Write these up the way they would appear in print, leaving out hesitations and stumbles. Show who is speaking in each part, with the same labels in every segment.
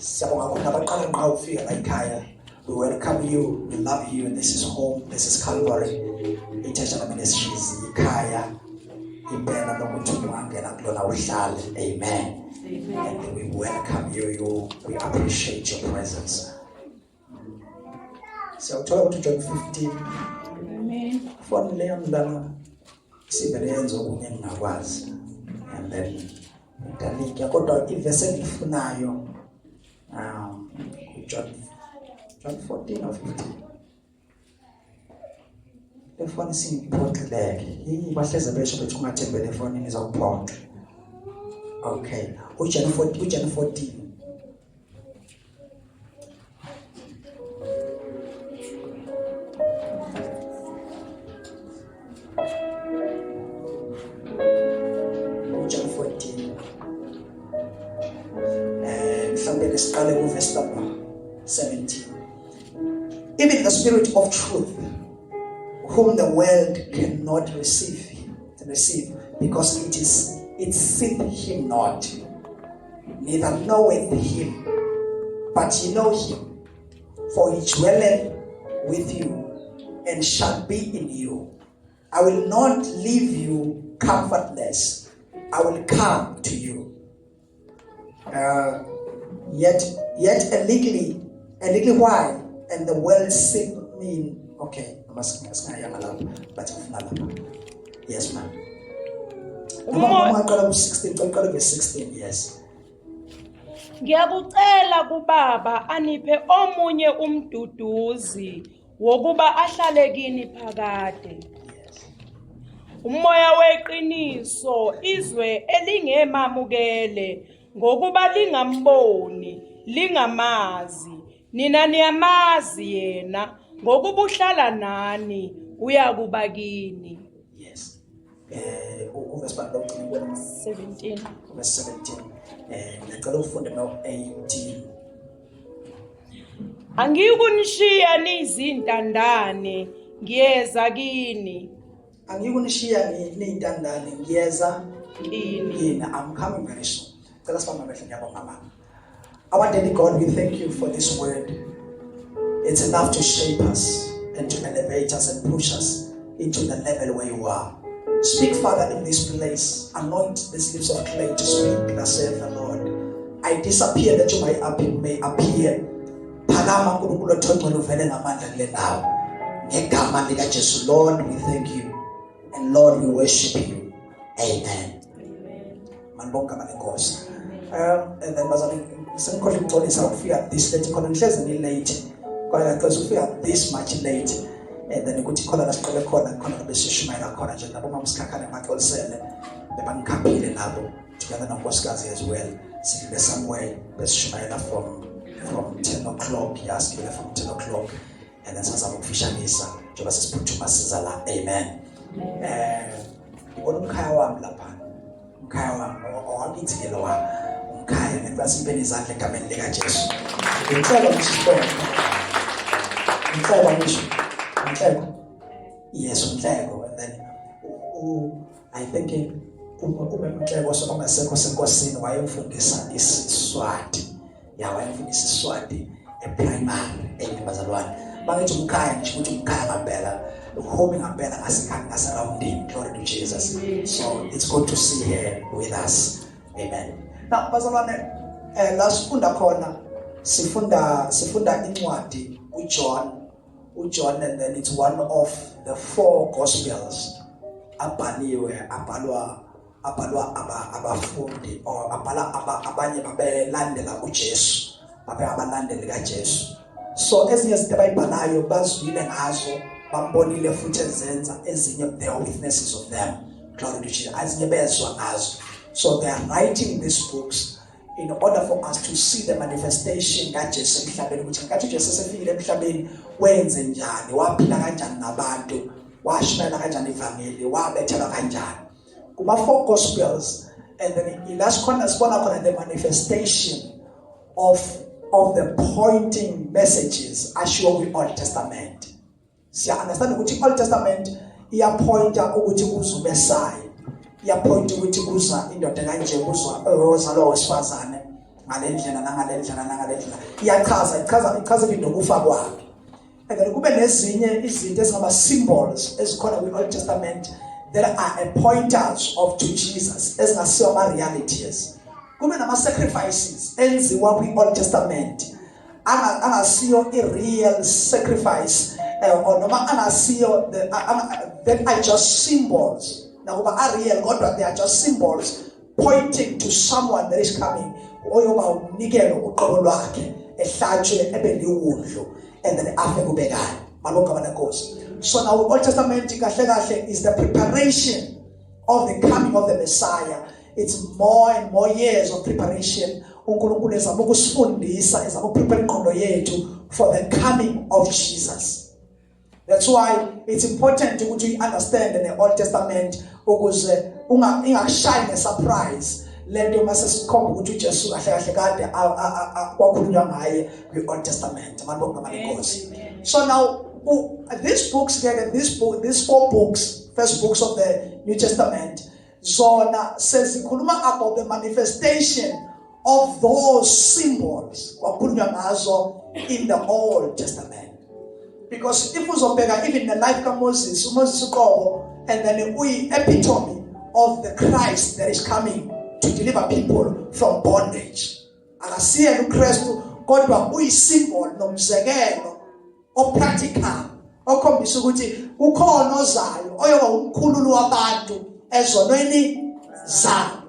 Speaker 1: We welcome you, we love you, and this is home, this is Calvary. Amen. And we welcome you, we appreciate your presence. So talk to John 15.
Speaker 2: Amen.
Speaker 1: And then John 14 or 15. The phone is important there. He was a bishop which might take the phone in his own pot. Okay. John 14. And somebody started with verse number 17. Even the Spirit of truth, whom the world cannot receive, because it seeth him not, neither knoweth him, but ye know him, for he dwelleth with you, and shall be in you. I will not leave you comfortless, I will come to you. Yet a little while, and the world seeth me. Okay, yes, ma'am. 16, yes.
Speaker 2: Ngiyakucela kubaba aniphe omunye umduduzi wokuba ahlale kini phakade. Umoya weqiniso izwe elingemamukele ngokuba lingamboni lingamazi nina niyamazi yena ngokuba uhlala nani uyakuba kini.
Speaker 1: Yes. Verse 17. Verse 17. Ngicela ufunde no 18.
Speaker 2: Angikunishiya nizintandane ngiyeza kini.
Speaker 1: Angikunishiya nizintandane ngiyeza kini. I'm coming very soon. Our daily God, we thank you for this word. It's enough to shape us and to elevate us and push us into the level where you are. Speak, Father, in this place. Anoint these lips of clay to speak, thus saith the Lord. I disappear that you may appear. Lord, we thank you. And Lord, we worship you. Amen. And then this late. This much late. And then you could call us the Shumaila College and the Bomskaka and Michael Sele, the Bankapil Labo, together on Boskazi as well. So there's some way, there's Shumaila from 10 o'clock, he asked you from 10 o'clock, and then some official is Jobas put to Masala. Amen. Kayawam Lapan, Kayawam, or Itziloa, Kaya, and that's been his like a man like Jesus. You tell them she's going. You tell them yes, and then I think was why is Swati. Yeah, why is Swati a primary bazalwane. Bangithi umkhaya nje ukuthi umkhaya ngabela home ngabela around glory to Jesus. So it's good to see her with us. Amen. Now bazalwane la sifunda khona sifunda incwadi uJohn, and then it's one of the 4 gospels abhaliwe abhalwa abafundi or abanye babelandela uJesu abalandeli kaJesu. So ezinye izinto abayibhalayo bazwile ngazo bambonile futhi ezenza ezinye they are witnesses of them. Glory to Jesus. Ezinye bezwa ngazo. So they are writing these books in order for us to see the manifestation kaJesu emhlabeni ukuthi ngathi uJesu sefikile emhlabeni wenze njani, waphila kanjani nabantu, washayela kanjani ivangeli, wabethela kanjani. Kuma 4 gospels, and then in last corner sibona khona the manifestation of the pointing messages ashiwo kwi-Old Testament. Siya understand ukuthi Old Testament iyapointa ukuthi kuza uMessiah, iyapointa ukuthi kuza indoda kanje, kuza ozalwa wesifazane, ngalendlela nangalendlela ichaza nokufa kwakhe. And then kube nezinye izinto ezingaba symbols ezikhona kwi-Old Testament that are pointers to Jesus ezingasiyo ama-realities. Kube nama-sacrifices enziwa kwi-Old Testament angasiyo i-real sacrifice or noma angasiyo that are just symbols. Nakuba are real kodwa they are just symbols pointing to someone that is coming oyoba unikelo uqobo lwakhe ehlatshwe ebeliwundlu and then afe kubekani malonga abanenkosi. So now Old Testament kahle is the preparation of the coming of the Messiah. It's more and more years of preparation. uNkulunkulu ezama ukusifundisa ezama ukuprepare inqondo yethu for the coming of Jesus. That's why it's important ukuthi we understand in the Old Testament ukuze ingashine a surprise lento mase sikhomba ukuthi uJesu kahle kade kwakhulunywa ngaye kwi-Old Testament. So now these books, these 4 books, first books of the New Testament, zona says about the manifestation of those symbols kwakhulunywa ngazo in the Old Testament. Because if uzobheka even the life of Moses uqobo, and then we epitome of the Christ that is coming to deliver people from bondage. Akasiye uKristu kodwa uyisymbol nomzekelo opractical okhombisa ukuthi ukhona ozayo oyoba umkhululi wabantu ezonweni zabo.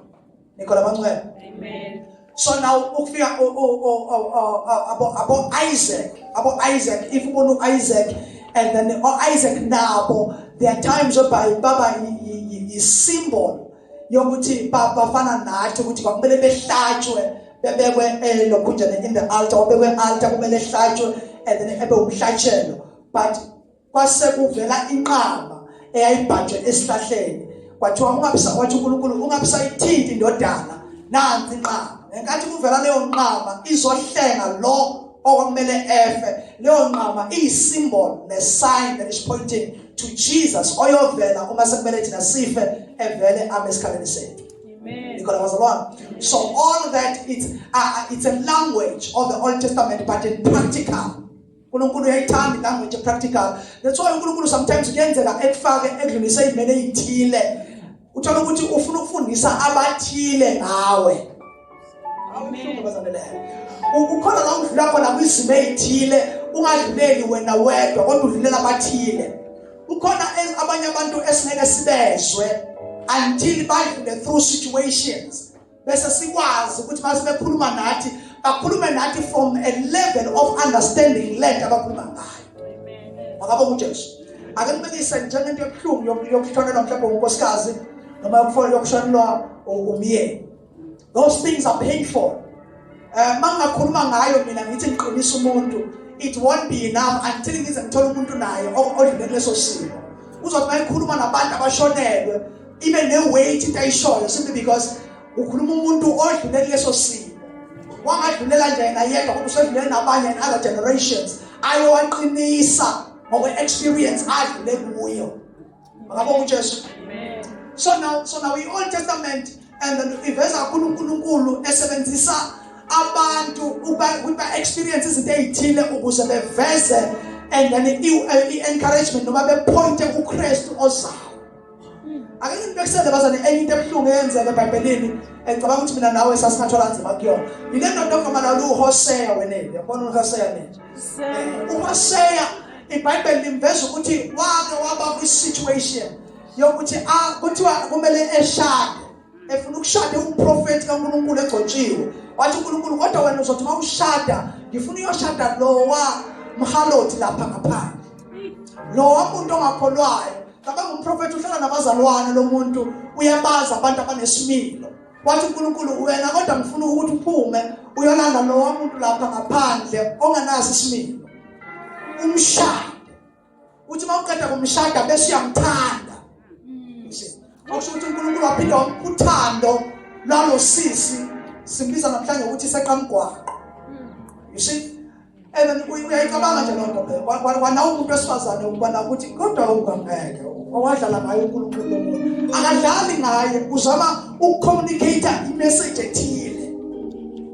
Speaker 1: Nikola bangcwele. Amen. So now ukufika about Isaac, if you want Isaac, and then Isaac nabo, there are times whereby baba is symbol yokuthi bafana nathi ukuthi kumele behlatshwe bebekwe lokhunjana in the altar obekwe altar kumele ehlatshwe and then ebe umhlatshelo. But kwase kuvela inqama eyayibhajwe esihlahleni kwathiwa wathi uNkulunkulu ungabisayithinti indodana nansi inqama. Enkathi kuvela leyo nqama izohlenga lo okumele efe. Leyo nqama iyisymbol ne-sign that is pointing to Jesus oyovela uma sekumele thina sife evele amesikhaleni sethu. Amen. So all that it's a language of the Old Testament but in practical. uNkulunkulu uyayithanda language practical. That's why uNkulunkulu sometimes kuyenzeka ekufake ekudlulise izimene ezithile. Uthola ukuthi ufuna ukufundisa abathile ngawe. Amen. Ukhona la udlula khona kwizimo ezithile ungadluleli wena wedwa kodwa udlulela abathile. Ukhona abanye abantu esingeke sibezwe until badlule through situations. Bese sikwazi ukuthi mase bekhuluma nathi bakhulume nathi from a level of understanding lento abakhuluma ngayo. Amen. Makabo kuJesu. Ake ngibekise njengento ebuhlungu yokushonelwa mhlawumbe unkosikazi noma yokushonelwa umyeni. Those things are painful. Mangakhuluma ngayo mina ngithi ngiqinisa umuntu, it won't be enough until ngize ngithola umuntu naye odlule leso simo. Uzothi mayikhuluma nabantu abashonelwe ibe ne-weight into ayishoyo simply because ukhuluma umuntu odlule leso simo. Wangadlulela nje yena yedwa kodwa usedlule nabanye in other generations ayowaqinisa ngokwe-experience adlule kuyo. Makabo kuJesu. So now in Old Testament and then iveza uNkulunkulu esebenzisa abantu ukuba experience izinto ezithile ukuze beveze and then i-encouragement noma bepointe uKristu ozayo. Ake ngibekisele bazane enye into ebuhlungu eyenzeka eBhayibhelini engicabanga ukuthi mina nawe sasingathola nzima kuyona. Yile nto ngoma la uHosea wenene. Yabona uHosea nje. uHosea iBhayibheli limveza ukuthi wake waba kwi-situation yokuthi kuthiwa kumele eshade. Efuna ukushada umprofeti kaNkulunkulu egcotshiwe. Wathi uNkulunkulu kodwa wena uzothi mawushada ngifuna uyoshada lowa mhalothi lapha ngaphandle. Lowa umuntu ongakholwayo. Cabanga umprofeti uhlala nabazalwane lo muntu uyabaza abantu abanesimilo. Wathi uNkulunkulu wena kodwa ngifuna ukuthi uphume uyolanda lowa muntu lapha ngaphandle onganazi isimilo. Umshada. Uthi mawuqeda kumshada bese uyamthanda. Awusho ukuthi uNkulunkulu waphinda uthando lalo sisi simbiza namhlanje ukuthi seqamgwaqo. You see? And uyayicabanga nje lonto phela. Kwana umuntu wesifazane ubona ukuthi kodwa ungangeke. Owadlala ngayo uNkulunkulu lo muntu. Akadlali ngaye uzama ukucommunicate imessage ethile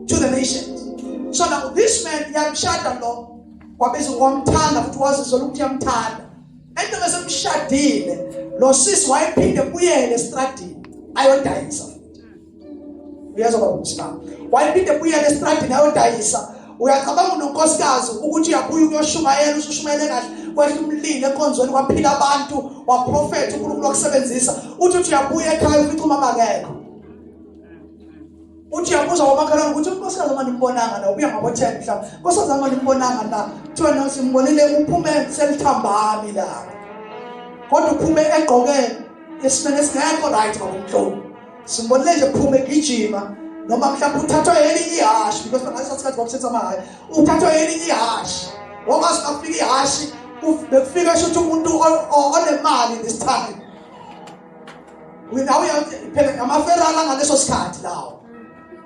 Speaker 1: to the nation. this man yamshada lo wabiza ngomthanda futhi wazizwa ukuthi yamthanda ento bese mshadile lo sisi wayephinde buyele estradini ayodayisa uyazwa babusima wayephinde buyele estradini ayodayisa uyacabanga unonkosikazi ukuthi uyabuya ukuyoshumayela usushumayele kahle kwehla umlilo enkonzweni kwaphila abantu waprofeta uNkulunkulu okusebenzisa uthi uyabuya ekhaya ufica umama akekho uthi uyabuza wamakhalana ukuthi unkosikazi manje nimbonanga na ubuya ngabo 10 mhlawumbe unkosikazi manje nimbonanga na kuthiwa no simbonile uphume selithambami la kodwa uphume egqoke esimene singekho right ngokumhlophe simbonile nje uphume gijima noma mhlawumbe uthathwa elinye ihashi because ngaleso sikhathi bakusetha amahhayi uthathwa elinye ihashi wakwazi afika ihashi bekufika shothi umuntu onemali this time wena uyaphela amaferala ngaleso sikhathi lawo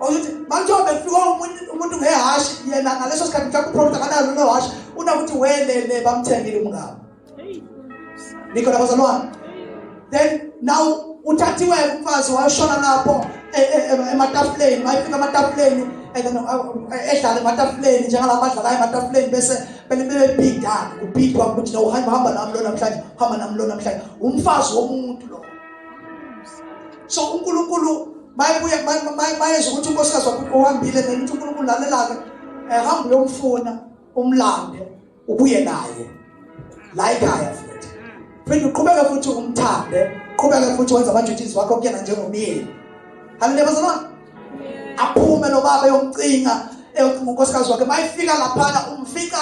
Speaker 1: ukuthi manje bekufika umuntu ngehashi yena ngaleso sikhathi mhlawumbe uproduct akanayo lo hashi unakuthi welele bamthengile umngaba niko labazalwane then now uthathiwe umfazi washona lapho ematafuleni mayifika ematafuleni edlala ematafuleni njengalabo badlala ematafuleni bese bebebhida ubhidwa ukuthi no hamba nami lo namhlanje hamba nami lo namhlanje umfazi womuntu lo so uNkulunkulu bayeza ukuthi unkosikazi wakho uhambile nento uNkulunkulu lalelake hamba uyomfuna umlande ubuye naye la ekhaya futhi phinde uqhubeka futhi umthande uqhubeka futhi wenza ama-duties wakho kuyena njengomyeni haleluya bazalwane aphume lo baba yomcinga unkosikazi wakhe mayifika laphana umfika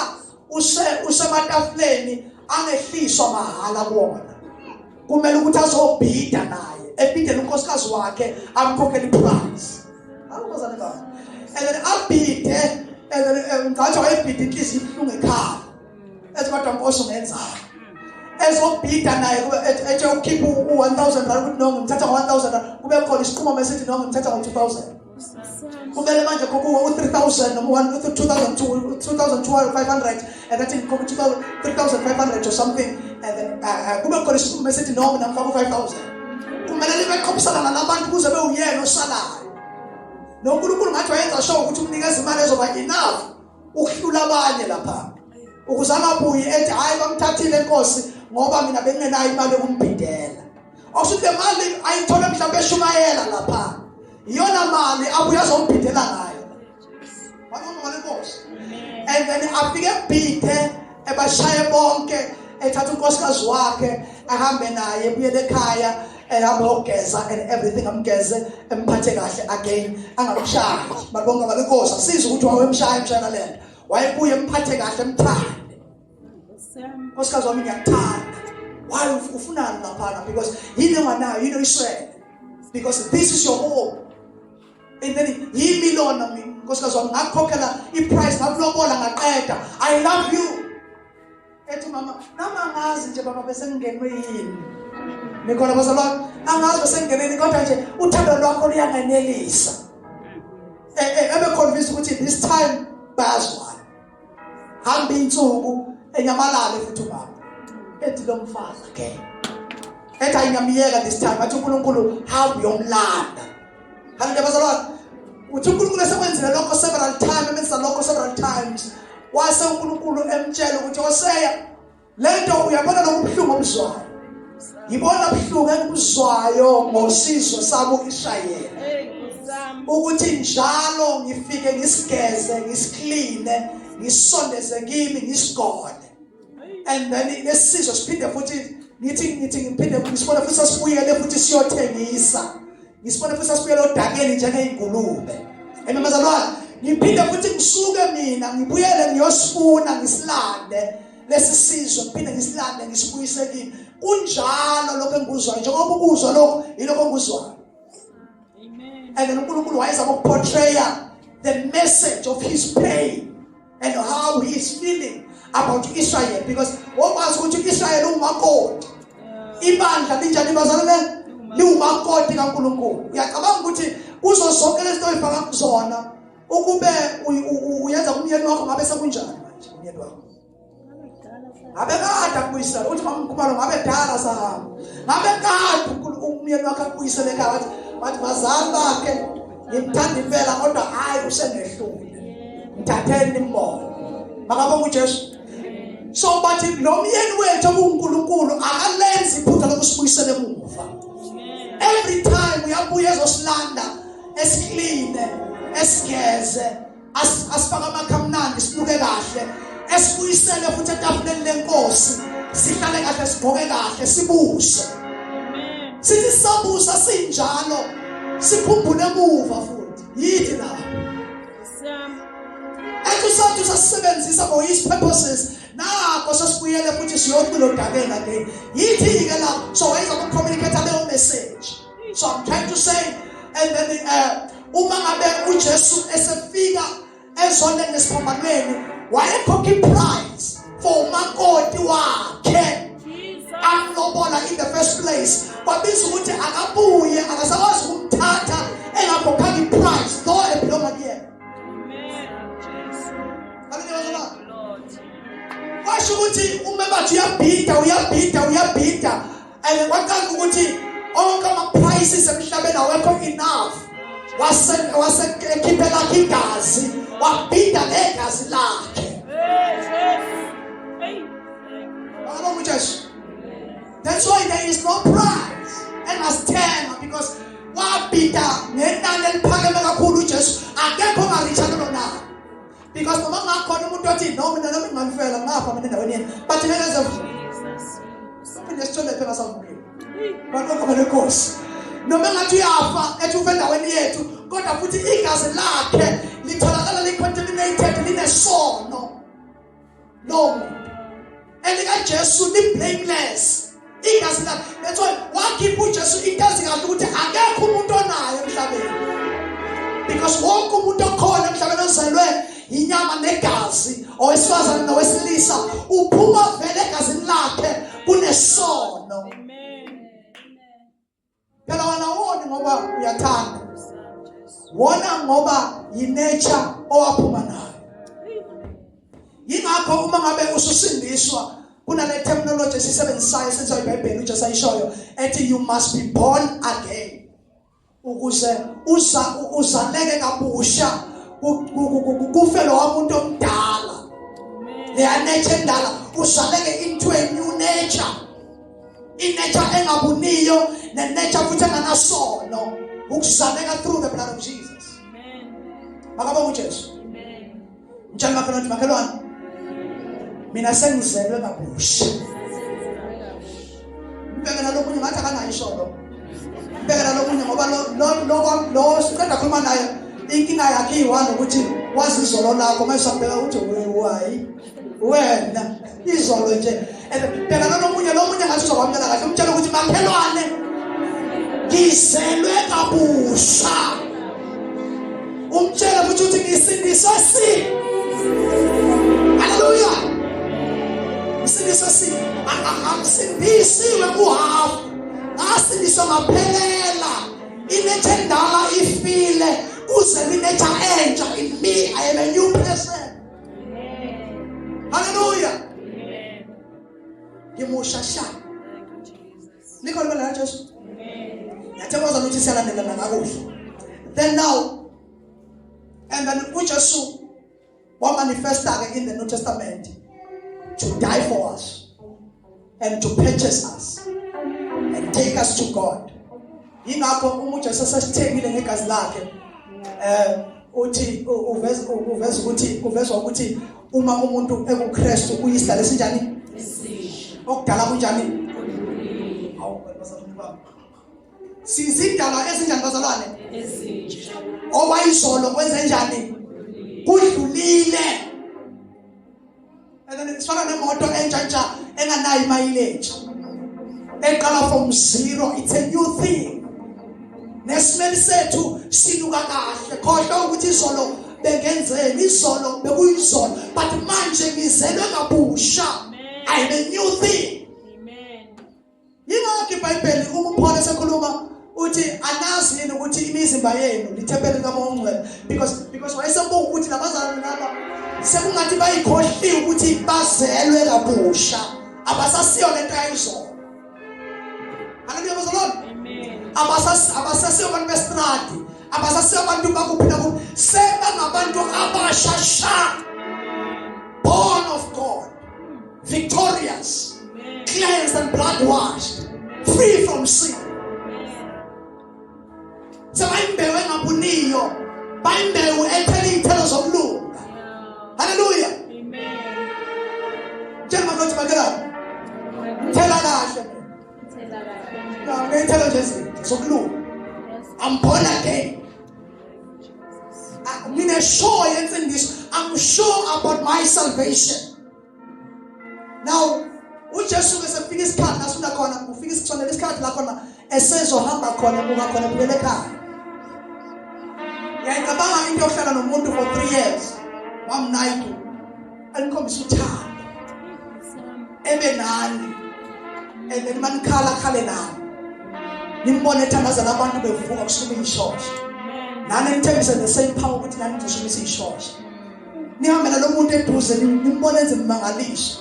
Speaker 1: usematafuleni angehliswa mahala kuwona kumele ukuthi azobhida naye ebhidele unkosikazi wakhe amkhokhele iprice alubazane baba and then abhide and then ngathi wayebhide inhliziyo ibuhlungu ekhaya ethi kodwa nkosi ungenzani ezobhida naye ethi ukhipha u-1000 rand ukuthi no ngimthatha ngo-1000 kube khona isiqhumo mesithi no ngimthatha ngo-2000 kumele manje khokhu u-3000 noma u-2500 and then khokhu 3500 or something and then kube khona isiqhumo mesithi no mina ngifaka u-5000 kumele libe qophisana nalabantu kuze bewuyena osalayo noNkulunkulu ngathi wayenza sure ukuthi umnikeza imali ezoba enough ukuhlula abanye lapha ukuze angabuyi ethi hayi bamthathile inkosi ngoba mina bengenayo imali yokumbhidela okusho le mali ayithola mhlawumbe eshumayela lapha iyona mali abuya azombhidela ngayo wabona ngale nkosi and then afike ebhide ebashaye bonke ethatha unkosikazi wakhe ahambe naye ebuyele ekhaya ehambe ogeza and everything amgeze emphathe kahle again angamshayi babonga ngale nkosi asiza ukuthi wawemshaya emshaya lento wayebuye emphathe kahle emthande unkosikazi wami ngiyakuthanda why ufunani laphana because yini nganayo yini oyiswele because this is your home and then yimi lona unkosikazi wami ngakukhokhela iprice ngakulobola ngaqeda I love you ethi mama ngazi nje baba bese ngingenwe yini nikhona bazalwane angazi bese ngingeneni kodwa nje uthando lwakho luyanganelisa ebe convinced ukuthi this time bazwana hamba insuku enyamalale futhi ubaba ethi lo mfazi again ethi ayingamiyeka this time athi uNkulunkulu hamba uyomlanda haleluya bazalwane uthi uNkulunkulu esekwenzile lokho several times emenza lokho several times wase uNkulunkulu emtshela ukuthi oseya lento uyabona lokubuhlungu obuzwayo yibona ubuhlungu engibuzwayo ngosizo sabo Israyeli ukuthi njalo ngifike ngisigeze ngisikline ngisondeze kimi ngisigone and then lesizwe siphinde futhi ngithi ngiphinde ngisibone futhi sasibuyele futhi siyothengisa ngisibone futhi sasibuyele odakeni njengeyingulube emazalwane ngiphinde futhi ngisuke mina ngibuyele ngiyosifuna ngisilande lesi sizwe ngiphinde ngisilande ngisibuyise kimi kunjalo lokho engikuzwayo njengoba ukuzwa lokho yilokho engikuzwayo amen and then uNkulunkulu wayezama ukuportray the message of his pain and how he is feeling about Israel because wakwazi ukuthi Israel umakoti ibandla linjani bazalwane liwumakoti kaNkulunkulu uyacabanga ukuthi kuzo zonke lezi zinto ezifaka kuzona ukube uyenza kumyeni wakho ngabe sekunjani manje umyeni wakho ngabe kade kuyisela uthi mamkhumalo ngabe dala sahamba ngabe kade umyeni wakho akuyisela ekhaya wathi bazali bakhe ngimthanda impela kodwa hayi usengehlule mthatheni nimbone. Makabonga uJesu. So bathi lo myeni wethu uNkulunkulu akalenzi iphutha lokusibuyisela emuva. Every time uyabuya ezosilanda esikline esigeze asifaka amakhamnandi sibuke kahle esibuyisele futhi etafuleni lenkosi sihlale kahle sigqoke kahle sibuse. Sithi sabusa sinjalo sikhumbule emuva futhi yithi la. Ekusathu sasebenzisa for his purposes. Nakho sasibuyele futhi siyoqilo dabela ke. Yithi ke la so wayenza uku-communicate leyo message. So I'm trying to say and then uma ngabe uJesu esefika ezoneni nesiphambanweni wayekhokha iprice for umakoti wakhe amlobola in the first place. Kwabiza ukuthi akabuye akasakwazi ukumthatha engakhokhanga iprice though ebelonga kuyena. Washo ukuthi uma bathi uyabhida and kwaqala ukuthi onke ama-prices emhlabeni awekho enough wasekhiphela igazi wabhida legazi lakhe. That's why there is no price and as 10 because wabhida ngenani eliphakeme kakhulu uJesu akekho ongarichana lona. Because noma ngakhona umuntu othi no mina noma ngimfela ngapha mina endaweni yena but ngenza something esithole phela samukile bakho lenkosi noma ngathi uyafa ethi ufe endaweni yethu kodwa futhi igazi lakhe litholakala licontaminated linesono no elika Jesu li blameless igazi lakhe. That's why wakhipha uJesu igazi kahle ukuthi akekho umuntu onayo emhlabeni because wonke umuntu okhona emhlabeni ozelwe inyama negazi owesifazane nowesilisa uphuma vele egazini lakhe kunesono. Phela wena wona ngoba uyathanda wona ngoba yinature owaphuma nayo. Yingakho uma ngabe ususindiswa kunale terminology esisebenzisayo senza iBhayibheli uJesu ayishoyo ethi you must be born again ukuze uzaleke kabusha kufe lo muntu omdala le nature endala uzaleke into a new nature, inature engabuniyo nenature futhi enganasono ukuzaleka through the blood of Jesus. Makabonga uJesu. Njalo makhelwane mina sengizelwe kabusha. Mbekela lokunye ngathi akanayisho mbekela lokunye ngoba lo siqeda khuluma naye inkinga yakhe iwani ukuthi wazi izolo lakho mayisambeka uthi why wena izolo nje mbekela lomunye ngathi uzokwamela kahle umtshela ukuthi makhelwane ngizelwe kabusha. Umtshela futhi ukuthi ngisindiswa si. Hallelujah. Ngisindiswa si. Akusindisiwe kuhafu. Asindiswa ngaphelela. Inature endala ifile. Kuze inature entsha in me. I am a new person. Hallelujah. Ngimushasha. Nikho libala Jesu. Yathemba ukuthi siyalandelana kakuhle. Then now and then uJesu wamanifesta in the New Testament to die for us and to purchase us and take us to God. Yingakho uJesu sasithengile ngegazi lakhe uthi uveza ukuthi uma umuntu ekuKristu uyisidala esinjani okudala kunjani sizidala ezinjani bazalwane ezinje owayizolo kwenze njani kudlulile. And then sifana nemoto entsha enganayo mileage eqala from zero. It's a new thing. Nesimeli sethu siluka kahle khohlwa ukuthi izolo bengenzeni izolo bekuyizolo but manje ngizelwe kabusha. I am a new thing. Amen. Yingakho iBhayibheli uma uPaul esekhuluma uthi anazi yini ukuthi imizimba yenu lithempeli kaMongcwele because wayesembuka ukuthi labazalwane laba sekungathi bayikhohliwe ukuthi bazelwe kabusha abasasiyo lento ayizona. Haleluya bazalwane. Amen. Abasasiyo abantu bestradi abasasiyo abantu bakuphila sebangabantu shasha, born of God, victorious, cleansed and blood washed, free from sin. So bayimbewe ngabuniyo, bayimbewe ethele ithelo zokulunga. Hallelujah. Tshela ukuthi bakela. Thela kahle. Ngithela nje zokulunga. I'm born again. I'm sure about my salvation. Now, uJesu besefika isikhathi nasunda khona, ufika isonele isikhathi la khona esezohamba khona buka khona kulele ekhaya. Ngiyacabanga into yokuhlala nomuntu for 3 years. Wamnayithu. Alikhombisa uthando. Ebe nani. Ebe manikhala khale nani. Nimbone ethandaza labantu bevuka kusuka ishosha. Nani nithembise the same power ukuthi nani ngisho ishosha. Nihambela lo muntu eduze nimbone enze mangalisha.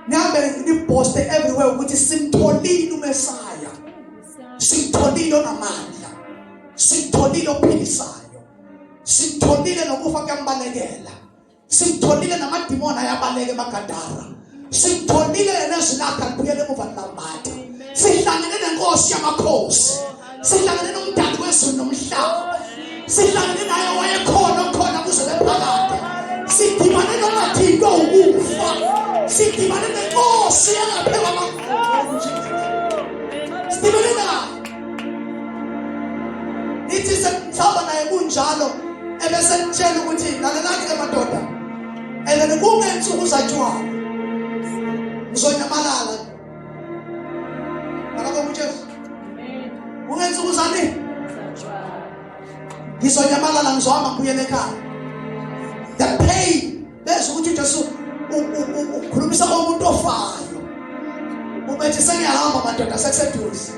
Speaker 1: Nihambe niposte everywhere ukuthi simtholile uMesaya. Simtholile onamandla. Simtholile ophilisayo. Simtholile nokufa kuyambalekela. Simtholile namadimoni ayabaleke eMagadara. Simtholile nezilakha kubuyele emuva lamathe. Sihlangene nenkosi yamakhosi. Sihlangene nomdali wezulu nomhlaba. Sihlangene naye owayekhona kuze bephakade. Sidibane nomathiko ukufa. Sidibane nenkosi yangaphela amakhosi. Sidibane naye. Ithi sekuthaba naye kunjalo ebese nitshela ukuthi lalelani emadoda. Ene kungenzi ukuzatshwa. Ngizonyamalala. Akaba uJesu. Ungenza ukuzani? Ngizonyamalala ngizohamba ngiyele ekhaya. The pain bese ukuthi uJesu ukhulumisa umuntu ofayo. Ubethi sengiyahamba madoda sekuseduze.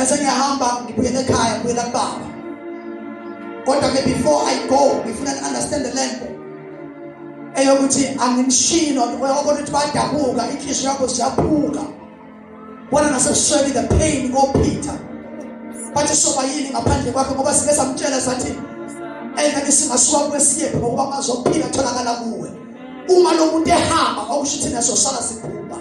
Speaker 1: Sengiyahamba ngibuyele ekhaya ngibuyela kubaba. Kodwa ke before I go, before I understand the language. Eyokuthi angimshilo uyabona ukuthi badabuka inhliziyo yakho siyaphuka. Wona nasesweli the pain go Peter. Bathi soba yini ngaphandle kwakhe ngoba sike samtshela sathi ke singasuka kwesiyepho ngoba mazophila tholakala kuwe. Uma lo muntu ehamba awusho ukuthi nasosala siphupha.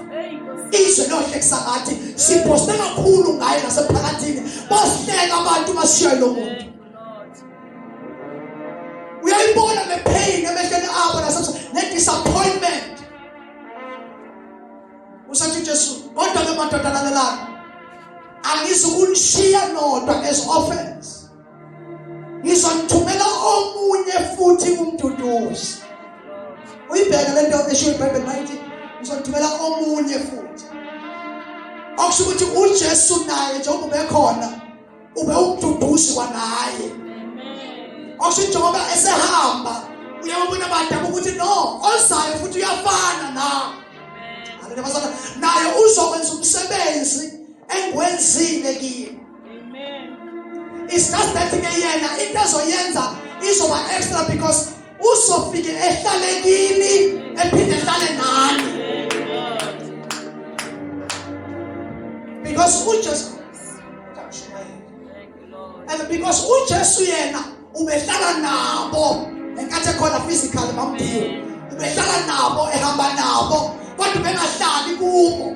Speaker 1: Izwe lohlekisa ngathi siposte kakhulu ngaye nasephakathini. Bosihleka abantu bashiya lo muntu. Uyayibona le pain emehlweni abo ne-disappointment. Usathi Jesu, kodwa ke madoda lalelani. Angizukunishiya nodwa as offense. Ngizonithumela omunye futhi umduduzi. Uyibheke lento eshiwo eBhayibheli nayithi ngizonithumela omunye futhi. Akusho ukuthi uJesu naye njengoba bekhona ube umduduzi kwanaye. Akusho njengoba esehamba uyabona badabuka ukuthi no, ozayo futhi uyafana nawe. Naye uzokwenza umsebenzi engwenzile kimi. It's just that yena into azoyenza izoba extra because uzofike ehlale kimi ephinde ehlale nani. Because uJesu and because uJesu yena ubehlala nabo enkathi khona physical bamdiyo. Ubehlala nabo ehamba nabo kodwa bengahlali kubo.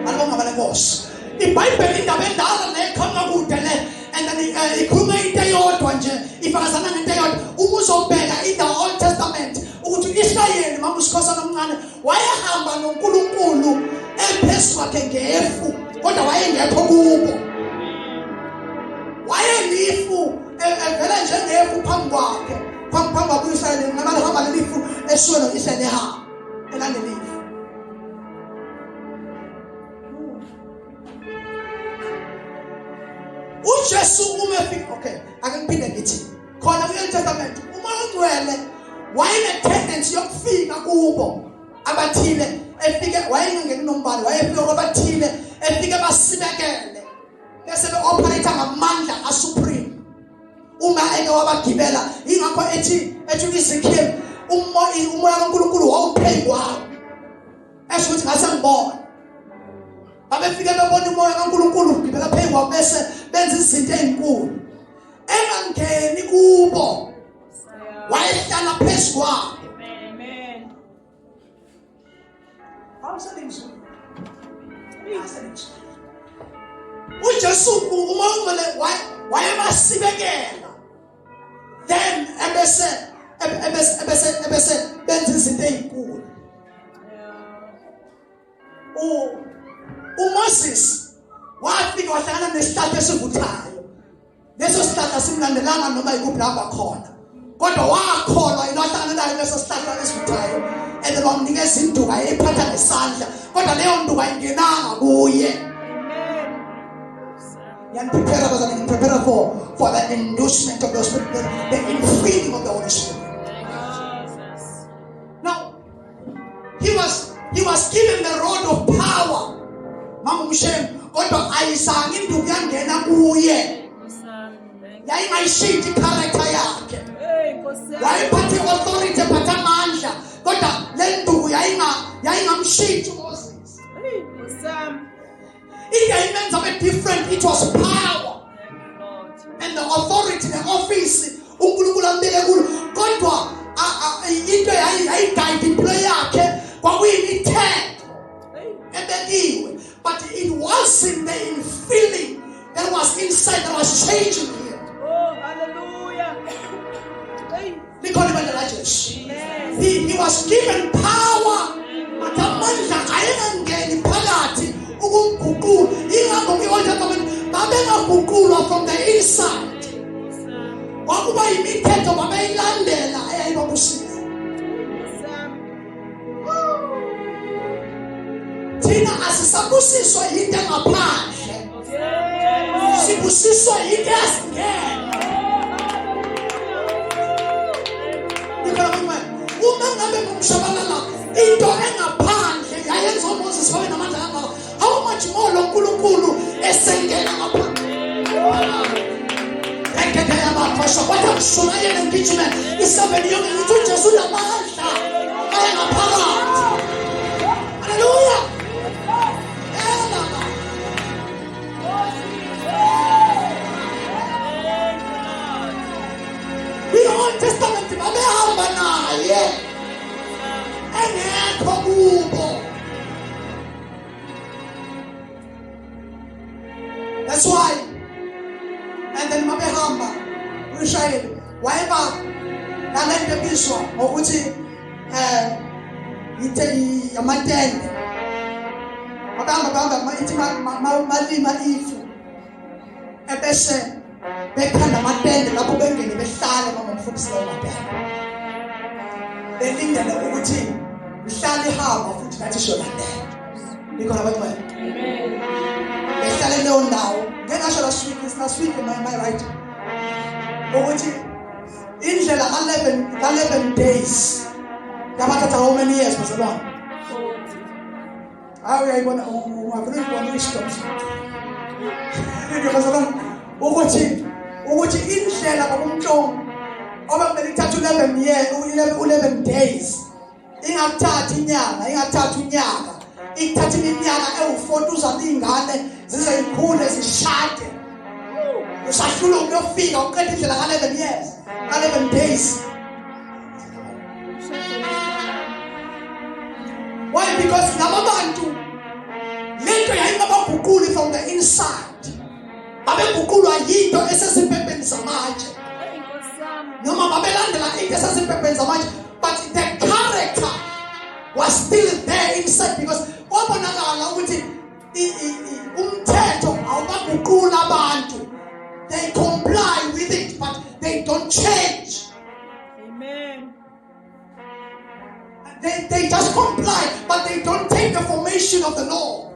Speaker 1: Alonga balekhosi. IBhayibheli indaba endala nekhona kude le and then ikhuluma into eyodwa nje ifakazana ngento eyodwa. Uma uzobheka in the Old Testament ukuthi uIsrayeli mama usikhosana omncane wayehamba noNkulunkulu ephezulu kwakhe ngefu kodwa wayengekho kubo. Wayelifu evela njengefu phambi kwakhe phambi kwakuIsrayeli ngamanye hamba lelifu eswelo Israyeli ehamba elangelifu. uJesu umefika okay akangiphinde ngithi khona kwi-Old Testament uma ungcwele wayene tendency yokufika kubo abathile efike wayengene nombali wayefika kwabathile efike basibekele bese be-operate ngamandla asupreme. Uma eke wabagibela ingakho ethi uEzekiel umoya kaNkulunkulu wawuphezu kwawo esho ukuthi ngase ngibona babefike bebona umoya kaNkulunkulu ugibela phezu kwabo bese benza izinto ezinkulu. wayengangeni kubo wayehlala phezu kwabo.
Speaker 2: Amen.
Speaker 1: Awuselizwe uJesu umangole wayebasibekela, then ebese benza izinto ezinkulu. uMoses wafika wahlangana nesihlahla esivuthayo, leso sihlahla simlandelanga noma yikuphi lapha khona, kodwa wakholwa wahlangana nayo leso sihlahla esivuthayo, and bamnikeza induka eyiphatha ngesandla, kodwa leyo nduka ingenanga kuye. Prepare for the inducement of the Spirit, the infilling of the Holy Spirit. Now, he was given the rod of power. Mama Mushem, kodwa ayizange induku yangena kuye. Yayingayishintsha character yakhe. Wayephathe authority phatha amandla, kodwa le nduku yayingamshintshi uMoses. It made different. It was power and the authority, the office. uNkulunkulu ambeke kulo, kodwa into ayideploy yakhe kwakuyimithetho ebekiwe, but it wasn't the infilling that was inside that was changing him.
Speaker 2: Oh, hallelujah.
Speaker 1: He was given power, but amandla ayengangeni phakathi ukumguqula. Ingakho kwi-Old Testament babengaguqulwa from the inside. Kwakuba yimithetho babeyilandela eyayibabusiza. Thina asisabusiswa yinto engaphandle, sibusiswa yinto esingena. Uma ngabe ngumshabalala into engaphandle yayenza uMoses wabe namandla kangaka, how much more lo nkulunkulu esengena ngaphandle. Ekekeyabakhoshwa kwathi kusula yena ngijimela isabeni yonke ngithi uJesu unamandla ayengaphakathi. Hallelujah. Old Testament babehamba naye engekho kubo. That's why, and then babehamba uShayeli wayeba nalento ebizwa ngokuthi amatende. Babehamba ithi malima ifu ebese bekhanda amatende lapho bengene behlale noma umfundisi wamatende, belindele ukuthi mhlale ihamba futhi nathi siyolandela. Nikhona abantu bami? Amen. Behlale leyo ndawo ngengasho last week my right ukuthi indlela ka11 days yabathatha how many years bazalwane? Uyayibona ungafuna ukubona isitops bazalwane ukuthi indlela kwakumhlongo obamele ithatha 11 days, ingathathi inyanga, ingathathi unyaka, ithatha iminyaka ewu40 uzalingane zize ikhule zishade. Usahlula ukuyofika uqeda indlela ka11 years, 11 days. Why? Because nabantu lento yayingabaguquli from the inside. Babeguqulwa yinto esesiphepheni zamatshe noma babelandela into esesiphepheni zamatshe, but the character was still there inside, because kwabonakala ukuthi umthetho awubaguqula abantu. They comply with it, but they don't change.
Speaker 2: Amen.
Speaker 1: They just comply, but they don't take the formation of the law.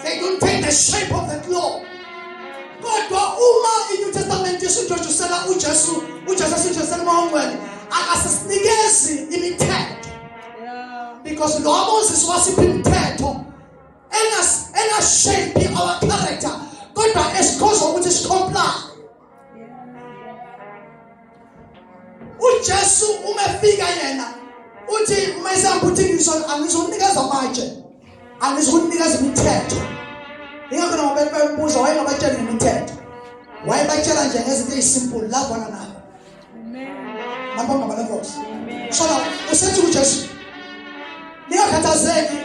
Speaker 1: They don't take the shape of the law. Kodwa uma iNew Testament isijojusela uJesu sijojusela uMawongwele akasinikezi imithetho, because lo Moses wasipha imithetho engashape our character, kodwa esikhoza ukuthi sicomply. uJesu umefika yena uthi mayisaphuthi angizonikeza amatshe, angizokunikeza imithetho. Ingakho noma bembuza wayengabatshela imithetho, wayebatshela nje ngezinto ezisimple lavana nabo.
Speaker 2: Amen.
Speaker 1: Mabonga balenkosi.
Speaker 2: Amen.
Speaker 1: So now usethi uJesu ningakhathazeki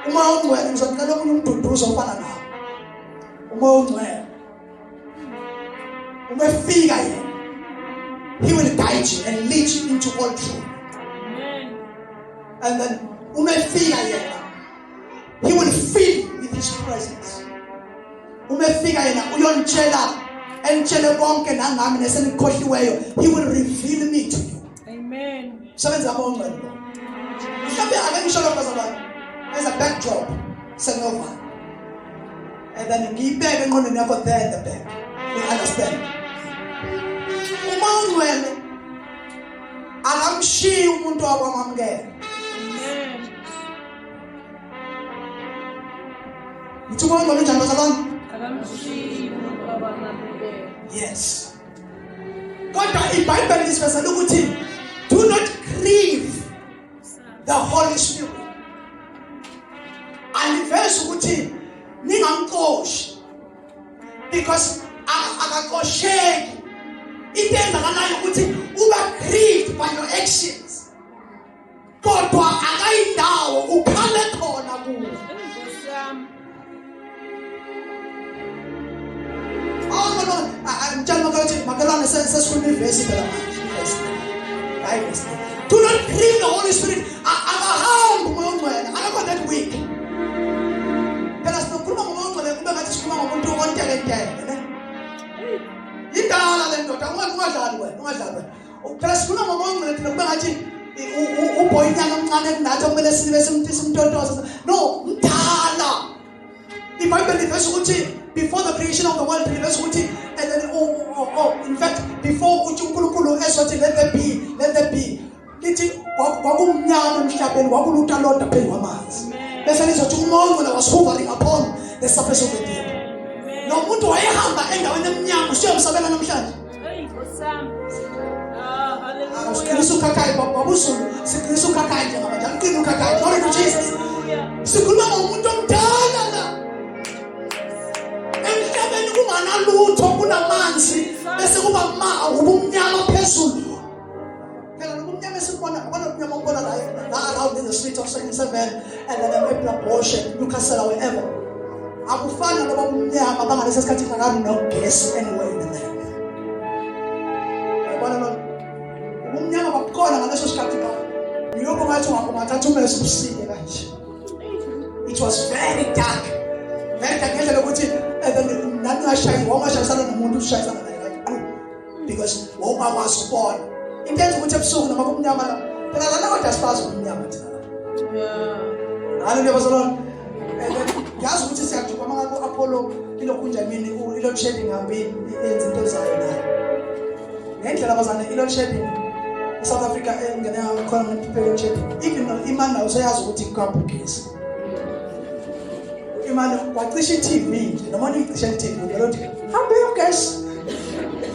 Speaker 1: uma ungcwele ngizocela omunye umduduzo ofana nawo. Uma ungcwele umefika yena, he will guide you and lead you into all truth.
Speaker 2: Amen.
Speaker 1: And then umefika yena, he will fill you with his presence. Umefika yena uyonitshela entshele konke nangami nesenikhohliweyo, he will reveal me to you.
Speaker 2: Amen.
Speaker 1: Sebenza ngongcwele lo. Mhlawumbe ake ngisho lokho bazalwane as a backdrop senova. And then ngiyibeke engqondweni yakho there in the back. You understand? Uma ungcwele akamshiyi umuntu wakwamamukela.
Speaker 2: Amen.
Speaker 1: Ngithuka ngqondo njani bazalwane?
Speaker 2: Akamshiyi umuntu wabamamukela.
Speaker 1: Yes. Kodwa iBhayibheli lisifezela ukuthi do not grieve the Holy Spirit. Aliveza ukuthi ningamxoshi because akakosheki. Into engakanayo ukuthi uba grieved by your actions. Kodwa akayindawo ukhale khona kuwe.
Speaker 2: Inkosi yami.
Speaker 1: Oh no, I'm telling you, Magalana says verse in the do not grieve the Holy Spirit. I'm not that weak. Tell us no kuma mongo le kumbe ngathi sikuma ngomuntu ontelentele. Indala le ndoda ungadlalwe. Phela sikuna ngomongo le kumbe ngathi uboyinyana omncane kunathi okumele sibe simtotoza. No, mdala. iBhayibheli liveza ukuthi before the creation of the world, liveza ukuthi and then in fact before uthi uNkulunkulu esothi let there be lithi kwakumnyama emhlabeni kwakulutha londa phezu kwamanzi. Bese lizothi umongo was hovering upon the surface of the deep. No muntu wayehamba endaweni emnyama siyomsabela namhlanje.
Speaker 2: Hey, Nkosi yami. Hallelujah.
Speaker 1: Sikrisa ukhakhaya babuzulu, sikrisa ukhakhaya njengamanje. Uqina ukhakhaya. Glory to Jesus. Sikhuluma ngomuntu omdala la. Emhlabeni kunganalutho kunamanzi bese kuba ubumnyama phezulu. Phela ubumnyama esibona ubumnyama obona la around in the streets of 77 and then the abortion Newcastle wherever. Akufana noba ubumnyama bangalesa sikhathi ngakabi no gas anywhere in the land. Yabona lo ubumnyama bakhona ngaleso sikhathi ka. Yiloko ngathi ungathatha umese usike kanje. It was very dark. Very dark ngendlela ukuthi nani ngashayi wangashayisana nomuntu ushayisana naye because wawakwazi ukubona into enza ukuthi ebusuku noma kumnyama la phela lana kodwa sifazi kumnyama thina haleluya bazalwane yazi ukuthi siyajuba mangako Apollo ilokhunjamini ilo shedding hambi izinto zayo nayo ngendlela bazane ilo shedding South Africa engene khona people shedding even imana usayazi ukuthi ikapugesi imana kwacisha iTV nje noma nicisha iTV ngalothi hambe ugesi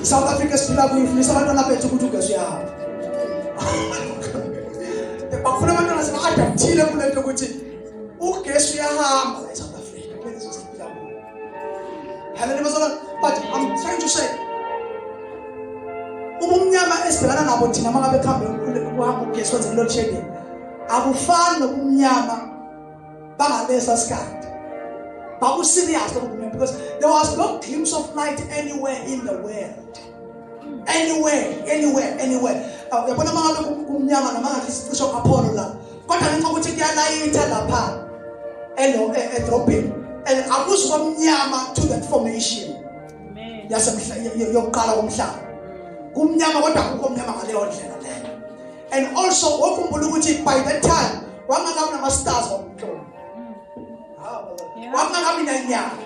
Speaker 1: South Africa siphila kuyifisa abantwana bethu ukuthi ugesi uyahamba bakufuna abantwana seba-adaptile kule nto ukuthi ugesi uyahamba la eSouth Africa kwezo siphila kuyo. Hallelujah bazalwane, but I'm trying to say ubumnyama esibhekana nabo thina mangabe khambe ukuhamba ugesi wenze load shedding akufani nobumnyama bangalesa sikhathi. Babu serious because there was no glimpse of light anywhere in the world. Anywhere. Yabona mangabe kumnyama namangathi sicisho Apollo la. Kodwa ngenxa ukuthi kuyalayitha lapha edrobheni and akuzwa kumnyama to that formation.
Speaker 2: Amen.
Speaker 1: Yokuqala komhlaba. Kumnyama kodwa akukho kumnyama ngaleyo ndlela leyo. And also wakhumbula ukuthi by that time wangakabi nama stars wamhlolo. Wangakabi nanyanga.